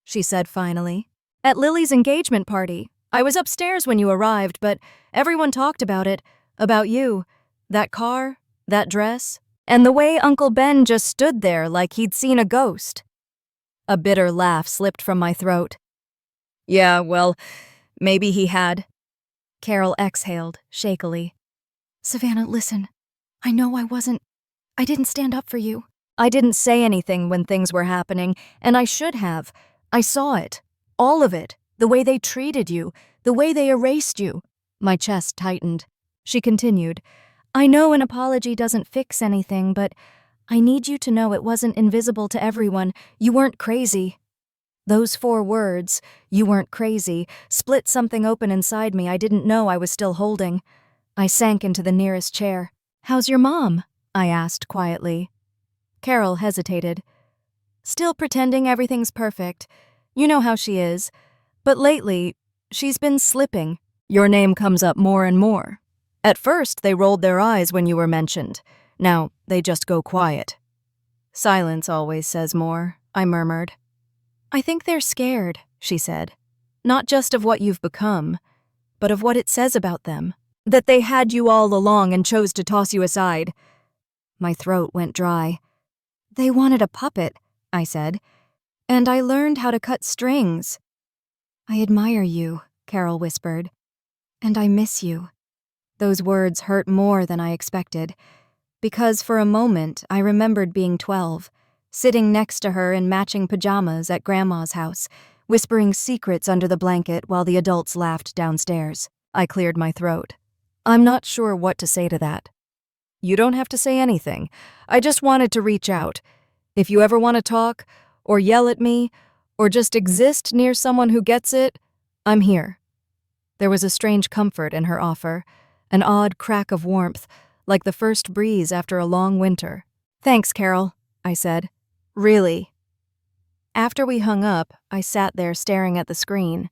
she said finally. "At Lily's engagement party. I was upstairs when you arrived, but everyone talked about it, about you, that car, that dress, and the way Uncle Ben just stood there like he'd seen a ghost." A bitter laugh slipped from my throat. "Yeah, well, maybe he had." Carol exhaled, shakily. "Savannah, listen. I know I didn't stand up for you. I didn't say anything when things were happening, and I should have. I saw it. All of it. The way they treated you. The way they erased you." My chest tightened. She continued, "I know an apology doesn't fix anything, but I need you to know it wasn't invisible to everyone. You weren't crazy." Those 4 words, "you weren't crazy," split something open inside me I didn't know I was still holding. I sank into the nearest chair. "How's your mom?" I asked quietly. Carol hesitated. "Still pretending everything's perfect. You know how she is. But lately, she's been slipping. Your name comes up more and more. At first, they rolled their eyes when you were mentioned. Now, they just go quiet." "Silence always says more," I murmured. "I think they're scared," she said. "Not just of what you've become, but of what it says about them. That they had you all along and chose to toss you aside." My throat went dry. "They wanted a puppet," I said. "And I learned how to cut strings." "I admire you," Carol whispered. "And I miss you." Those words hurt more than I expected, because for a moment I remembered being 12, sitting next to her in matching pajamas at Grandma's house, whispering secrets under the blanket while the adults laughed downstairs. I cleared my throat. I'm not sure what to say to that. You don't have to say anything. I just wanted to reach out. If you ever want to talk, or yell at me, or just exist near someone who gets it, I'm here. There was a strange comfort in her offer, an odd crack of warmth, like the first breeze after a long winter. Thanks, Carol, I said. Really. After we hung up, I sat there staring at the screen.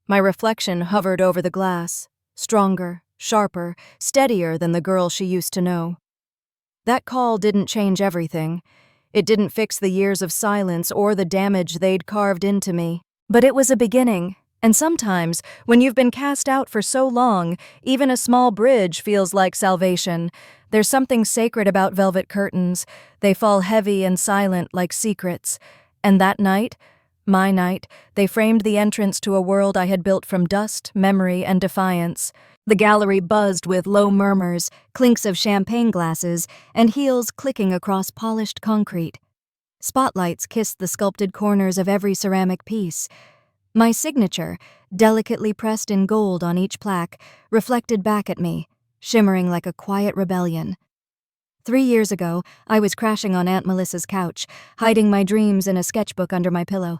My reflection hovered over the glass, stronger, sharper, steadier than the girl she used to know. That call didn't change everything. It didn't fix the years of silence or the damage they'd carved into me. But it was a beginning, and sometimes, when you've been cast out for so long, even a small bridge feels like salvation. There's something sacred about velvet curtains. They fall heavy and silent like secrets. And that night, my night, they framed the entrance to a world I had built from dust, memory, and defiance. The gallery buzzed with low murmurs, clinks of champagne glasses, and heels clicking across polished concrete. Spotlights kissed the sculpted corners of every ceramic piece. My signature, delicately pressed in gold on each plaque, reflected back at me, shimmering like a quiet rebellion. 3 years ago, I was crashing on Aunt Melissa's couch, hiding my dreams in a sketchbook under my pillow.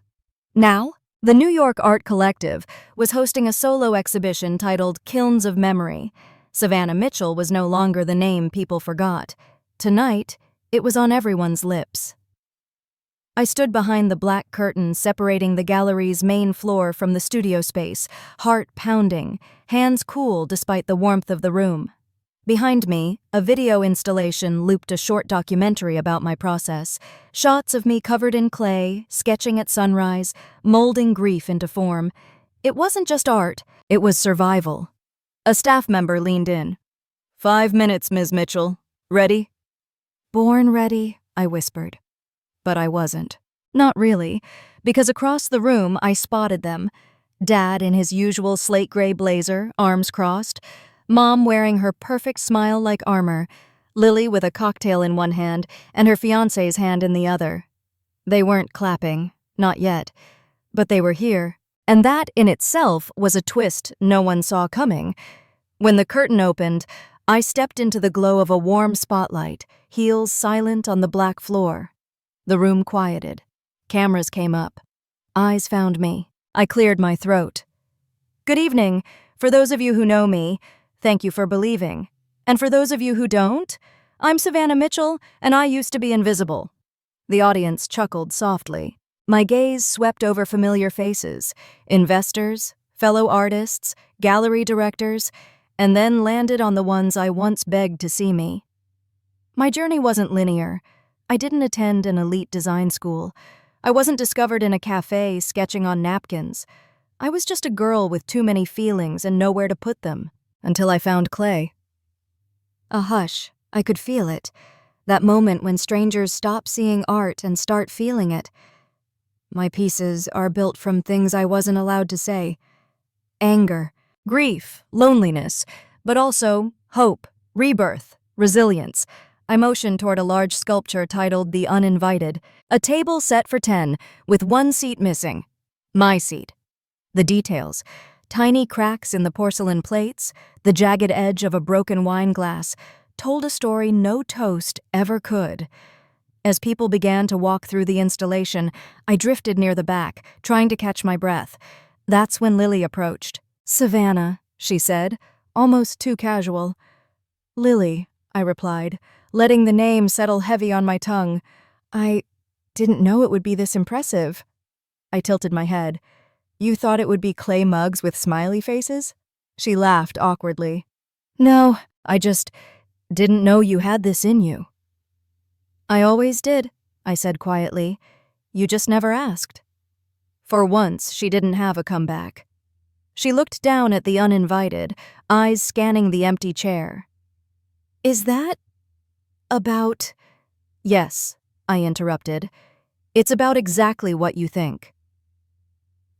Now, the New York Art Collective was hosting a solo exhibition titled Kilns of Memory. Savannah Mitchell was no longer the name people forgot. Tonight, it was on everyone's lips. I stood behind the black curtain separating the gallery's main floor from the studio space, heart pounding, hands cool despite the warmth of the room. Behind me, a video installation looped a short documentary about my process, shots of me covered in clay, sketching at sunrise, molding grief into form. It wasn't just art, it was survival. A staff member leaned in. 5 minutes, Ms. Mitchell. Ready? Born ready, I whispered. But I wasn't. Not really, because across the room I spotted them. Dad in his usual slate gray blazer, arms crossed. Mom wearing her perfect smile like armor, Lily with a cocktail in one hand and her fiancé's hand in the other. They weren't clapping, not yet, but they were here, and that in itself was a twist no one saw coming. When the curtain opened, I stepped into the glow of a warm spotlight, heels silent on the black floor. The room quieted. Cameras came up. Eyes found me. I cleared my throat. Good evening. For those of you who know me, thank you for believing. And for those of you who don't, I'm Savannah Mitchell, and I used to be invisible. The audience chuckled softly. My gaze swept over familiar faces, investors, fellow artists, gallery directors, and then landed on the ones I once begged to see me. My journey wasn't linear. I didn't attend an elite design school. I wasn't discovered in a cafe sketching on napkins. I was just a girl with too many feelings and nowhere to put them. Until I found clay. A hush, I could feel it. That moment when strangers stop seeing art and start feeling it. My pieces are built from things I wasn't allowed to say. Anger, grief, loneliness, but also hope, rebirth, resilience. I motioned toward a large sculpture titled The Uninvited, a table set for 10, with 1 seat missing. My seat. The details. Tiny cracks in the porcelain plates, the jagged edge of a broken wine glass, told a story no toast ever could. As people began to walk through the installation, I drifted near the back, trying to catch my breath. That's when Lily approached. Savannah, she said, almost too casual. Lily, I replied, letting the name settle heavy on my tongue. I didn't know it would be this impressive. I tilted my head. You thought it would be clay mugs with smiley faces? She laughed awkwardly. No, I just didn't know you had this in you. I always did, I said quietly. You just never asked. For once, she didn't have a comeback. She looked down at the uninvited, eyes scanning the empty chair. Is that about... Yes, I interrupted. It's about exactly what you think.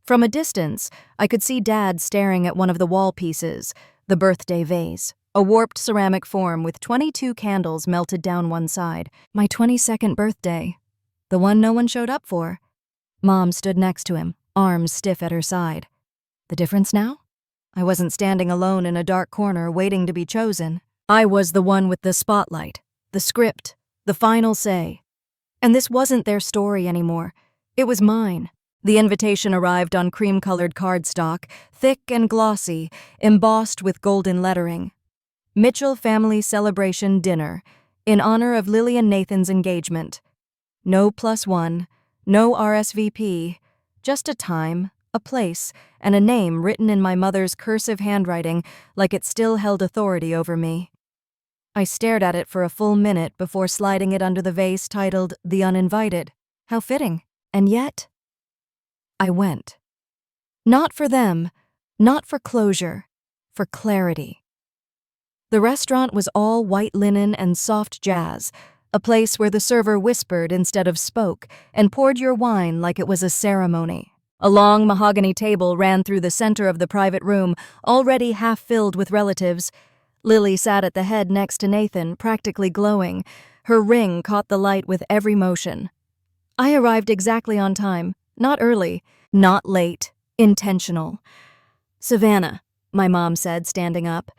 From a distance, I could see Dad staring at one of the wall pieces, the birthday vase. A warped ceramic form with 22 candles melted down one side. My 22nd birthday. The one no one showed up for. Mom stood next to him, arms stiff at her side. The difference now? I wasn't standing alone in a dark corner waiting to be chosen. I was the one with the spotlight, the script, the final say. And this wasn't their story anymore. It was mine. The invitation arrived on cream-colored cardstock, thick and glossy, embossed with golden lettering. Mitchell Family Celebration Dinner, in honor of Lily and Nathan's engagement. No +1, no RSVP, just a time, a place, and a name written in my mother's cursive handwriting like it still held authority over me. I stared at it for a full minute before sliding it under the vase titled The Uninvited. How fitting. And yet, I went. Not for them, not for closure, for clarity. The restaurant was all white linen and soft jazz, a place where the server whispered instead of spoke and poured your wine like it was a ceremony. A long mahogany table ran through the center of the private room, already half filled with relatives. Lily sat at the head next to Nathan, practically glowing. Her ring caught the light with every motion. I arrived exactly on time, not early, not late, intentional. "Savannah," my mom said, standing up,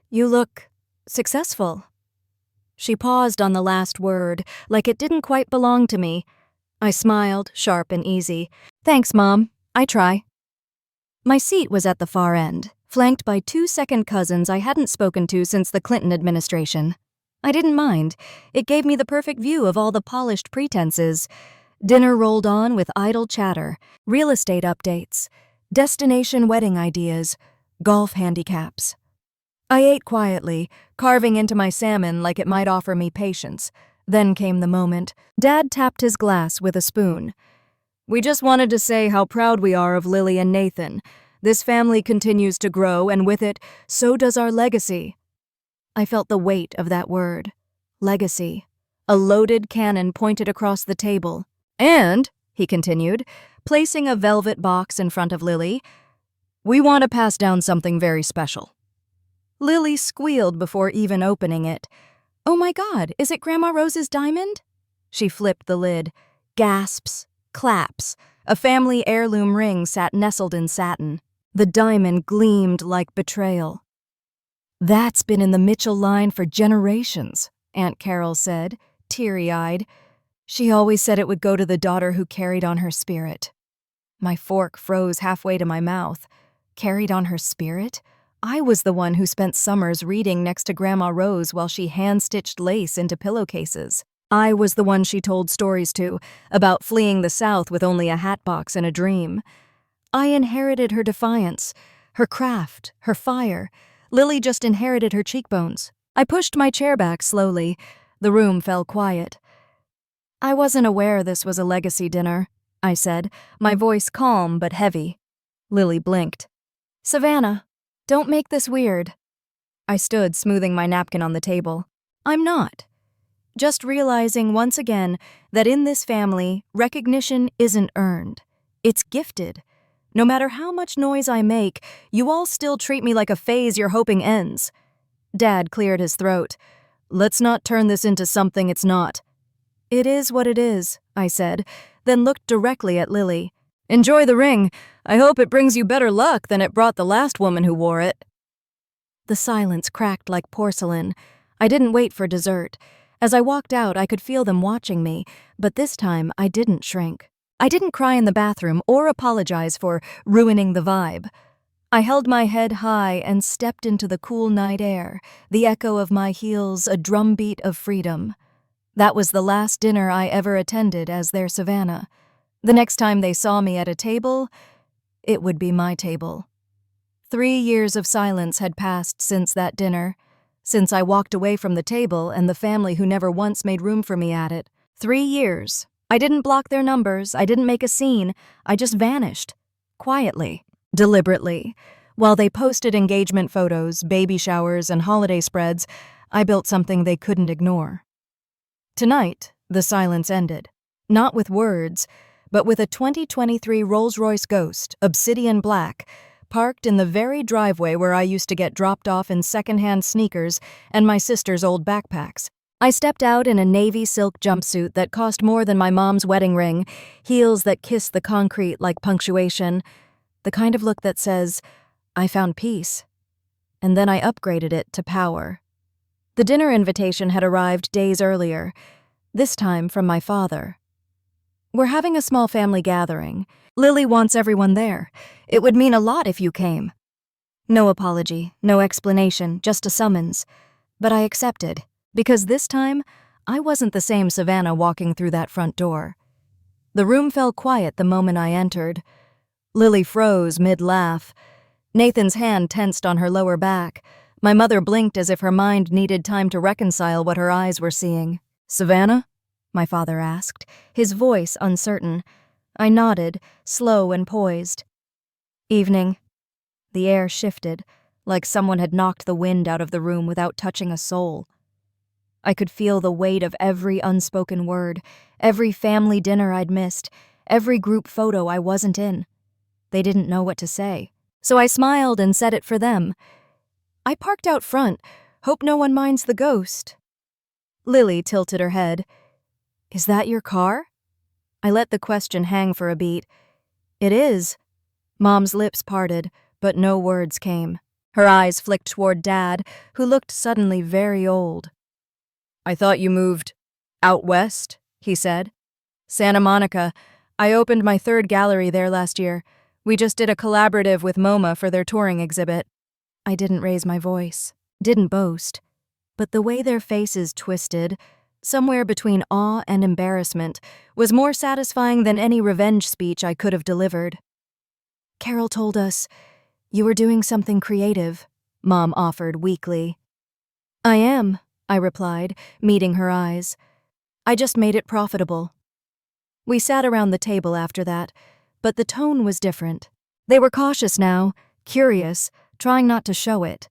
"you look successful." She paused on the last word, like it didn't quite belong to me. I smiled, sharp and easy. "Thanks, Mom. I try." My seat was at the far end, flanked by 2 second cousins I hadn't spoken to since the Clinton administration. I didn't mind. It gave me the perfect view of all the polished pretenses. Dinner rolled on with idle chatter, real estate updates, destination wedding ideas, golf handicaps. I ate quietly, carving into my salmon like it might offer me patience. Then came the moment. Dad tapped his glass with a spoon. "We just wanted to say how proud we are of Lily and Nathan. This family continues to grow, and with it, so does our legacy." I felt the weight of that word. Legacy. A loaded cannon pointed across the table. "And," he continued, placing a velvet box in front of Lily, "we want to pass down something very special." Lily squealed before even opening it. "Oh my God, is it Grandma Rose's diamond?" She flipped the lid. Gasps, claps. A family heirloom ring sat nestled in satin. The diamond gleamed like betrayal. "That's been in the Mitchell line for generations," Aunt Carol said, teary-eyed. "She always said it would go to the daughter who carried on her spirit." My fork froze halfway to my mouth. Carried on her spirit? I was the one who spent summers reading next to Grandma Rose while she hand-stitched lace into pillowcases. I was the one she told stories to, about fleeing the South with only a hatbox and a dream. I inherited her defiance, her craft, her fire. Lily just inherited her cheekbones. I pushed my chair back slowly. The room fell quiet. "I wasn't aware this was a legacy dinner," I said, my voice calm but heavy. Lily blinked. "Savannah, don't make this weird." I stood, smoothing my napkin on the table. "I'm not. Just realizing once again that in this family, recognition isn't earned. It's gifted. No matter how much noise I make, you all still treat me like a phase you're hoping ends." Dad cleared his throat. "Let's not turn this into something it's not." "It is what it is," I said, then looked directly at Lily. "Enjoy the ring. I hope it brings you better luck than it brought the last woman who wore it." The silence cracked like porcelain. I didn't wait for dessert. As I walked out, I could feel them watching me, but this time I didn't shrink. I didn't cry in the bathroom or apologize for ruining the vibe. I held my head high and stepped into the cool night air, the echo of my heels a drumbeat of freedom. That was the last dinner I ever attended as their Savannah. The next time they saw me at a table, it would be my table. 3 years of silence had passed since that dinner, since I walked away from the table and the family who never once made room for me at it. 3 years. I didn't block their numbers, I didn't make a scene, I just vanished. Quietly, deliberately. While they posted engagement photos, baby showers, and holiday spreads, I built something they couldn't ignore. Tonight, the silence ended. Not with words, but with a 2023 Rolls-Royce Ghost, obsidian black, parked in the very driveway where I used to get dropped off in secondhand sneakers and my sister's old backpacks. I stepped out in a navy silk jumpsuit that cost more than my mom's wedding ring, heels that kissed the concrete like punctuation, the kind of look that says, I found peace. And then I upgraded it to power. The dinner invitation had arrived days earlier, this time from my father. We're having a small family gathering. Lily wants everyone there. It would mean a lot if you came. No apology, no explanation, just a summons. But I accepted, because this time, I wasn't the same Savannah walking through that front door. The room fell quiet the moment I entered. Lily froze mid-laugh. Nathan's hand tensed on her lower back. My mother blinked as if her mind needed time to reconcile what her eyes were seeing. Savannah? My father asked, his voice uncertain. I nodded, slow and poised. Evening. The air shifted, like someone had knocked the wind out of the room without touching a soul. I could feel the weight of every unspoken word, every family dinner I'd missed, every group photo I wasn't in. They didn't know what to say, so I smiled and said it for them. I parked out front, hope no one minds the ghost. Lily tilted her head. Is that your car? I let the question hang for a beat. It is. Mom's lips parted, but no words came. Her eyes flicked toward Dad, who looked suddenly very old. I thought you moved out west, he said. Santa Monica. I opened my 3rd gallery there last year. We just did a collaborative with MoMA for their touring exhibit. I didn't raise my voice, didn't boast. But the way their faces twisted, somewhere between awe and embarrassment, was more satisfying than any revenge speech I could have delivered. Carol told us, you were doing something creative, Mom offered weakly. I am, I replied, meeting her eyes. I just made it profitable. We sat around the table after that, but the tone was different. They were cautious now, curious, trying not to show it.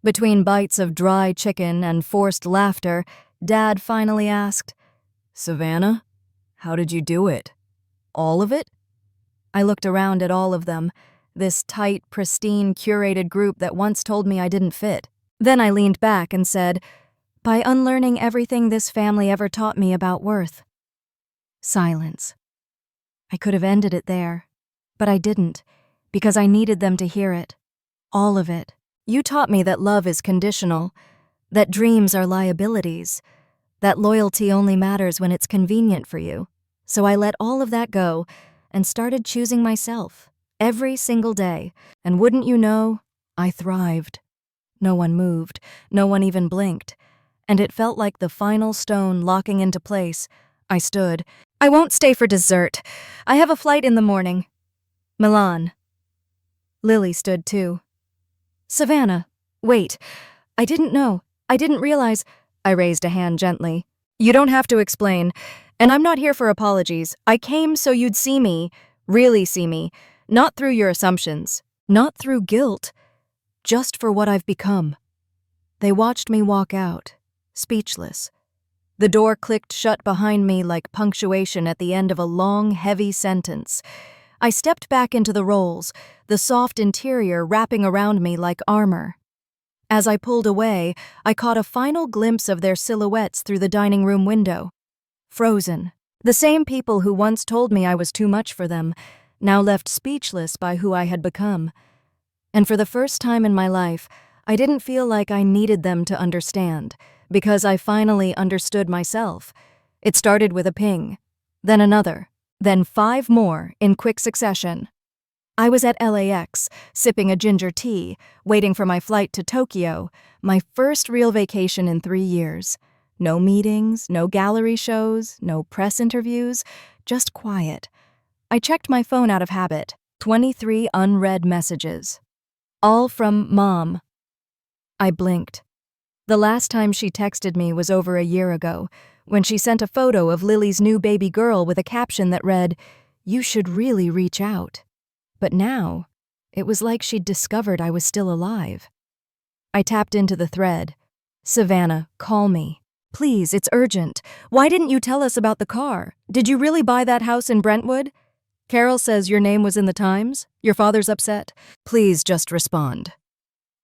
Between bites of dry chicken and forced laughter, Dad finally asked, Savannah, how did you do it? All of it? I looked around at all of them, this tight, pristine, curated group that once told me I didn't fit. Then I leaned back and said, by unlearning everything this family ever taught me about worth. Silence. I could have ended it there, but I didn't, because I needed them to hear it. All of it. You taught me that love is conditional, that dreams are liabilities, that loyalty only matters when it's convenient for you. So I let all of that go and started choosing myself every single day. And wouldn't you know, I thrived. No one moved, no one even blinked. And it felt like the final stone locking into place. I stood. I won't stay for dessert. I have a flight in the morning. Milan. Lily stood too. Savannah, wait. I didn't know. I didn't realize. I raised a hand gently. You don't have to explain. And I'm not here for apologies. I came so you'd see me, really see me, not through your assumptions, not through guilt, just for what I've become. They watched me walk out, speechless. The door clicked shut behind me like punctuation at the end of a long, heavy sentence. I stepped back into the rolls, the soft interior wrapping around me like armor. As I pulled away, I caught a final glimpse of their silhouettes through the dining room window. Frozen. The same people who once told me I was too much for them, now left speechless by who I had become. And for the first time in my life, I didn't feel like I needed them to understand, because I finally understood myself. It started with a ping, then another, then 5 more in quick succession. I was at LAX, sipping a ginger tea, waiting for my flight to Tokyo, my first real vacation in 3 years. No meetings, no gallery shows, no press interviews, just quiet. I checked my phone out of habit. 23 unread messages. All from Mom. I blinked. The last time she texted me was over a year ago, when she sent a photo of Lily's new baby girl with a caption that read, "You should really reach out." But now, it was like she'd discovered I was still alive. I tapped into the thread. Savannah, call me. Please, it's urgent. Why didn't you tell us about the car? Did you really buy that house in Brentwood? Carol says your name was in the Times? Your father's upset? Please just respond.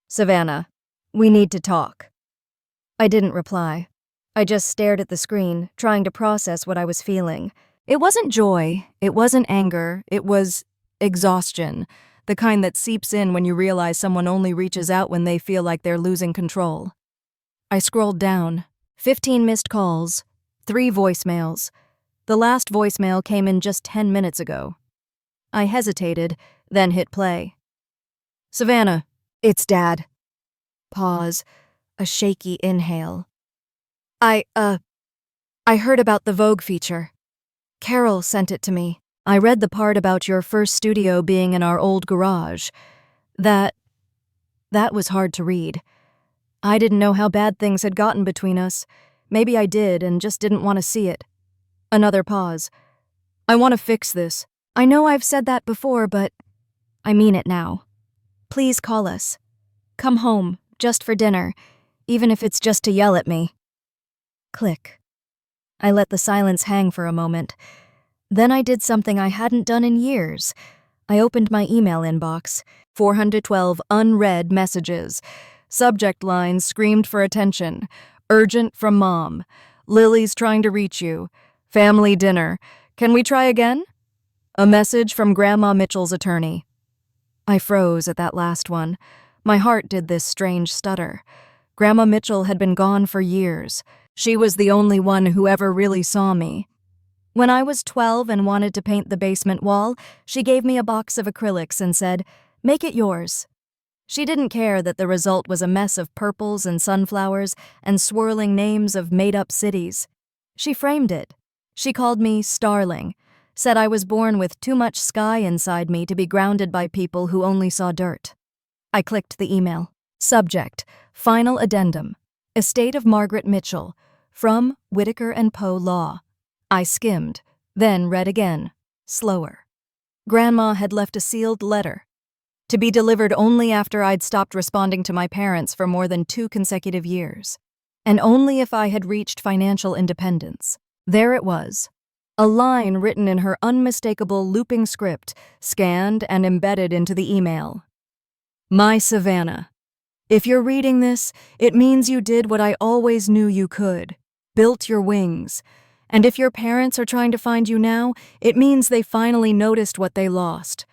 Savannah, we need to talk. I didn't reply. I just stared at the screen, trying to process what I was feeling. It wasn't joy, it wasn't anger, it was exhaustion, the kind that seeps in when you realize someone only reaches out when they feel like they're losing control. I scrolled down. 15 missed calls, 3 voicemails. The last voicemail came in just 10 minutes ago. I hesitated, then hit play. Savannah, it's Dad. Pause. A shaky inhale. I heard about the Vogue feature. Carol sent it to me. I read the part about your first studio being in our old garage. That was hard to read. I didn't know how bad things had gotten between us. Maybe I did and just didn't want to see it. Another pause. I want to fix this. I know I've said that before, but I mean it now. Please call us. Come home, just for dinner, even if it's just to yell at me. Click. I let the silence hang for a moment. Then I did something I hadn't done in years. I opened my email inbox. 412 unread messages. Subject line screamed for attention. Urgent from Mom. Lily's trying to reach you. Family dinner. Can we try again? A message from Grandma Mitchell's attorney. I froze at that last one. My heart did this strange stutter. Grandma Mitchell had been gone for years. She was the only one who ever really saw me. When I was 12 and wanted to paint the basement wall, she gave me a box of acrylics and said, "Make it yours." She didn't care that the result was a mess of purples and sunflowers and swirling names of made-up cities. She framed it. She called me Starling, said I was born with too much sky inside me to be grounded by people who only saw dirt. I clicked the email. Subject, Final Addendum, Estate of Margaret Mitchell, from Whitaker & Poe Law. I skimmed, then read again, slower. Grandma had left a sealed letter, to be delivered only after I'd stopped responding to my parents for more than 2 consecutive years, and only if I had reached financial independence. There it was, a line written in her unmistakable looping script, scanned and embedded into the email. My Savannah, if you're reading this, it means you did what I always knew you could, built your wings. And if your parents are trying to find you now, it means they finally noticed what they lost.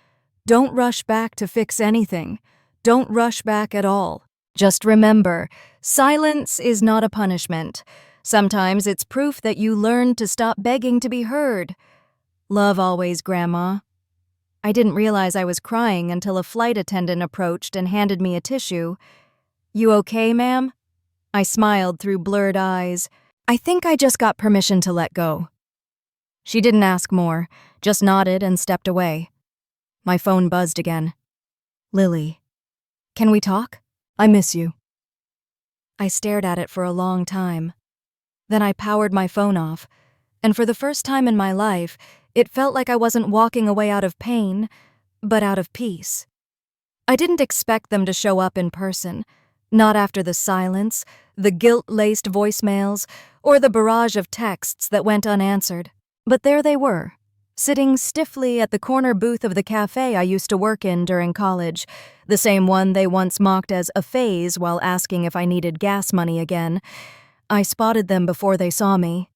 Don't rush back to fix anything. Don't rush back at all. Just remember, silence is not a punishment. Sometimes it's proof that you learned to stop begging to be heard. Love always, Grandma. I didn't realize I was crying until a flight attendant approached and handed me a tissue. You okay, ma'am? I smiled through blurred eyes. I think I just got permission to let go. She didn't ask more, just nodded and stepped away. My phone buzzed again. Lily, can we talk? I miss you. I stared at it for a long time. Then I powered my phone off, and for the first time in my life, it felt like I wasn't walking away out of pain, but out of peace. I didn't expect them to show up in person, not after the silence, the guilt-laced voicemails, or the barrage of texts that went unanswered. But there they were, sitting stiffly at the corner booth of the cafe I used to work in during college, the same one they once mocked as a phase while asking if I needed gas money again. I spotted them before they saw me.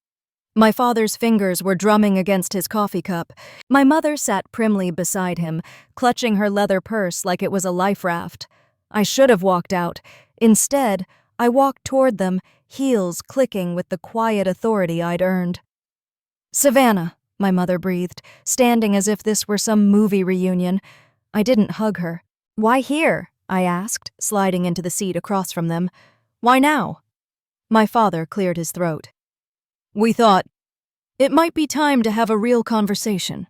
My father's fingers were drumming against his coffee cup. My mother sat primly beside him, clutching her leather purse like it was a life raft. I should have walked out. Instead, I walked toward them, heels clicking with the quiet authority I'd earned. Savannah, my mother breathed, standing as if this were some movie reunion. I didn't hug her. Why here? I asked, sliding into the seat across from them. Why now? My father cleared his throat. We thought it might be time to have a real conversation.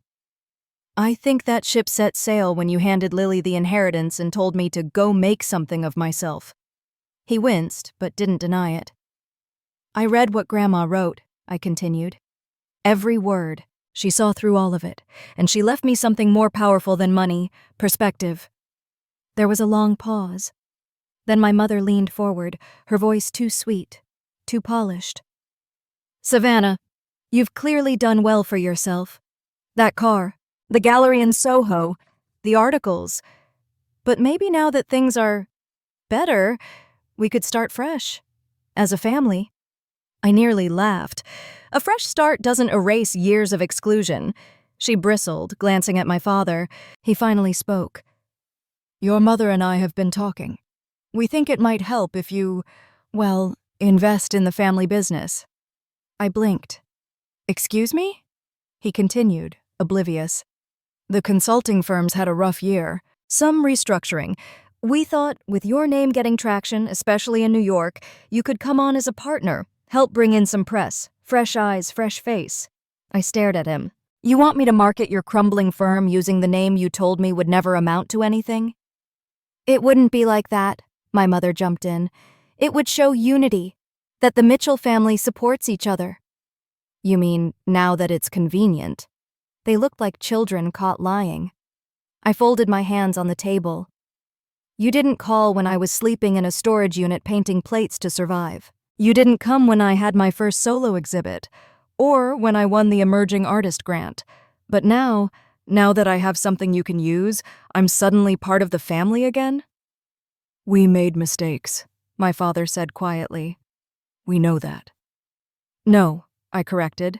I think that ship set sail when you handed Lily the inheritance and told me to go make something of myself. He winced, but didn't deny it. I read what Grandma wrote, I continued. Every word. She saw through all of it, and she left me something more powerful than money, perspective. There was a long pause. Then my mother leaned forward, her voice too sweet, too polished. Savannah, you've clearly done well for yourself. That car, The gallery in Soho, the articles. But maybe now that things are better, we could start fresh. As a family. I nearly laughed. A fresh start doesn't erase years of exclusion. She bristled, glancing at my father. He finally spoke. Your mother and I have been talking. We think it might help if you, well, invest in the family business. I blinked. Excuse me? He continued, oblivious. The consulting firms had a rough year. Some restructuring. We thought, with your name getting traction, especially in New York, you could come on as a partner, help bring in some press, fresh eyes, fresh face. I stared at him. You want me to market your crumbling firm using the name you told me would never amount to anything? It wouldn't be like that, my mother jumped in. It would show unity, that the Mitchell family supports each other. You mean, now that it's convenient? They looked like children caught lying. I folded my hands on the table. You didn't call when I was sleeping in a storage unit painting plates to survive. You didn't come when I had my first solo exhibit, or when I won the Emerging Artist Grant. But now that I have something you can use, I'm suddenly part of the family again? We made mistakes, my father said quietly. We know that. No, I corrected.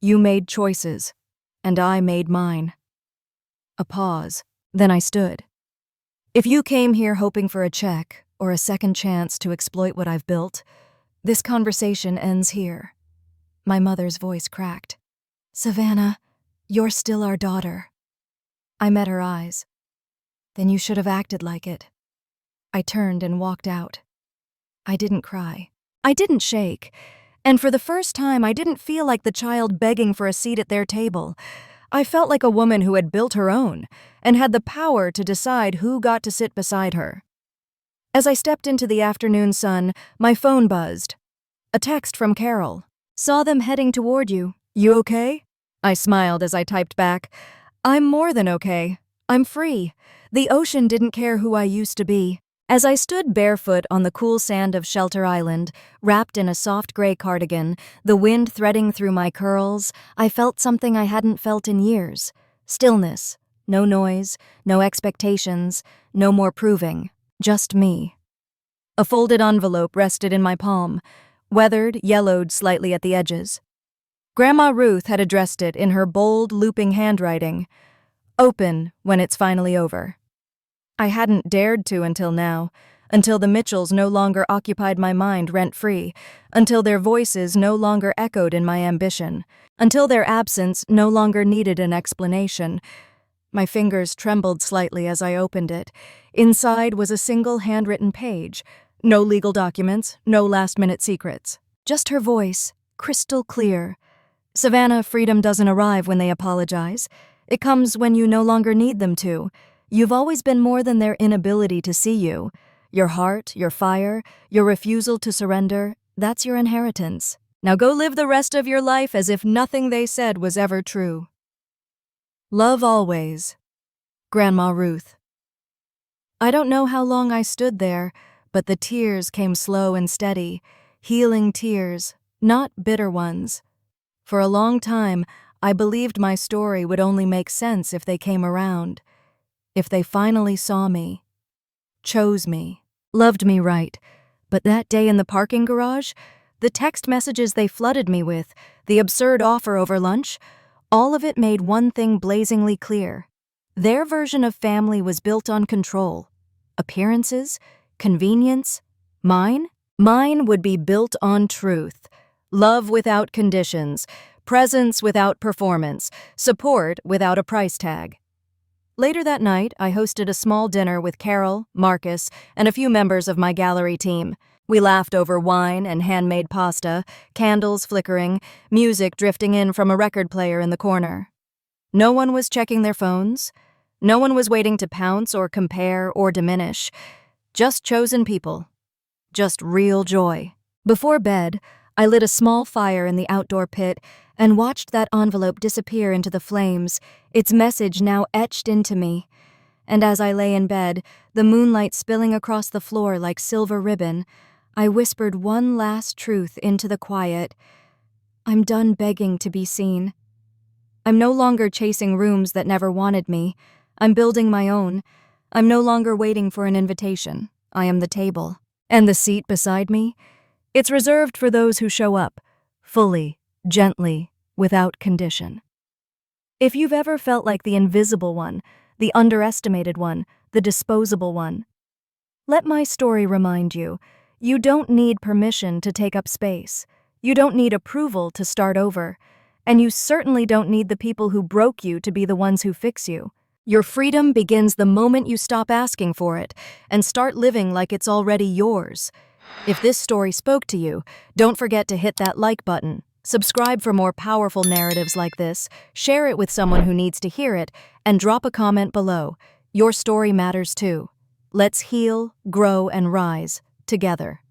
You made choices, and I made mine. A pause, then I stood. If you came here hoping for a check or a second chance to exploit what I've built, this conversation ends here. My mother's voice cracked. Savannah, you're still our daughter. I met her eyes. Then you should have acted like it. I turned and walked out. I didn't cry. I didn't shake. And for the first time, I didn't feel like the child begging for a seat at their table. I felt like a woman who had built her own and had the power to decide who got to sit beside her. As I stepped into the afternoon sun, my phone buzzed. A text from Carol. Saw them heading toward you. You okay? I smiled as I typed back. I'm more than okay. I'm free. The ocean didn't care who I used to be. As I stood barefoot on the cool sand of Shelter Island, wrapped in a soft gray cardigan, the wind threading through my curls, I felt something I hadn't felt in years. Stillness. No noise, no expectations, no more proving. Just me. A folded envelope rested in my palm, weathered, yellowed slightly at the edges. Grandma Ruth had addressed it in her bold, looping handwriting. Open when it's finally over. I hadn't dared to until now, until the Mitchells no longer occupied my mind rent-free, until their voices no longer echoed in my ambition, until their absence no longer needed an explanation. My fingers trembled slightly as I opened it. Inside was a single handwritten page. No legal documents, no last-minute secrets. Just her voice, crystal clear. Savannah, freedom doesn't arrive when they apologize. It comes when you no longer need them to. You've always been more than their inability to see you. Your heart, your fire, your refusal to surrender, that's your inheritance. Now go live the rest of your life as if nothing they said was ever true. Love always. Grandma Ruth. I don't know how long I stood there, but the tears came slow and steady, healing tears, not bitter ones. For a long time, I believed my story would only make sense if they came around. If they finally saw me, chose me, loved me right. But that day in the parking garage, the text messages they flooded me with, the absurd offer over lunch, all of it made one thing blazingly clear. Their version of family was built on control, appearances, convenience. Mine would be built on truth, love without conditions, presence without performance, support without a price tag. Later that night, I hosted a small dinner with Carol, Marcus, and a few members of my gallery team. We laughed over wine and handmade pasta, candles flickering, music drifting in from a record player in the corner. No one was checking their phones. No one was waiting to pounce or compare or diminish. Just chosen people. Just real joy. Before bed, I lit a small fire in the outdoor pit and watched that envelope disappear into the flames, its message now etched into me. And as I lay in bed, the moonlight spilling across the floor like silver ribbon, I whispered one last truth into the quiet. I'm done begging to be seen. I'm no longer chasing rooms that never wanted me. I'm building my own. I'm no longer waiting for an invitation. I am the table. And the seat beside me? It's reserved for those who show up, fully, gently, without condition. If you've ever felt like the invisible one, the underestimated one, the disposable one, let my story remind you, you don't need permission to take up space. You don't need approval to start over. And you certainly don't need the people who broke you to be the ones who fix you. Your freedom begins the moment you stop asking for it and start living like it's already yours. If this story spoke to you, don't forget to hit that like button. Subscribe for more powerful narratives like this, share it with someone who needs to hear it, and drop a comment below. Your story matters too. Let's heal, grow, and rise together.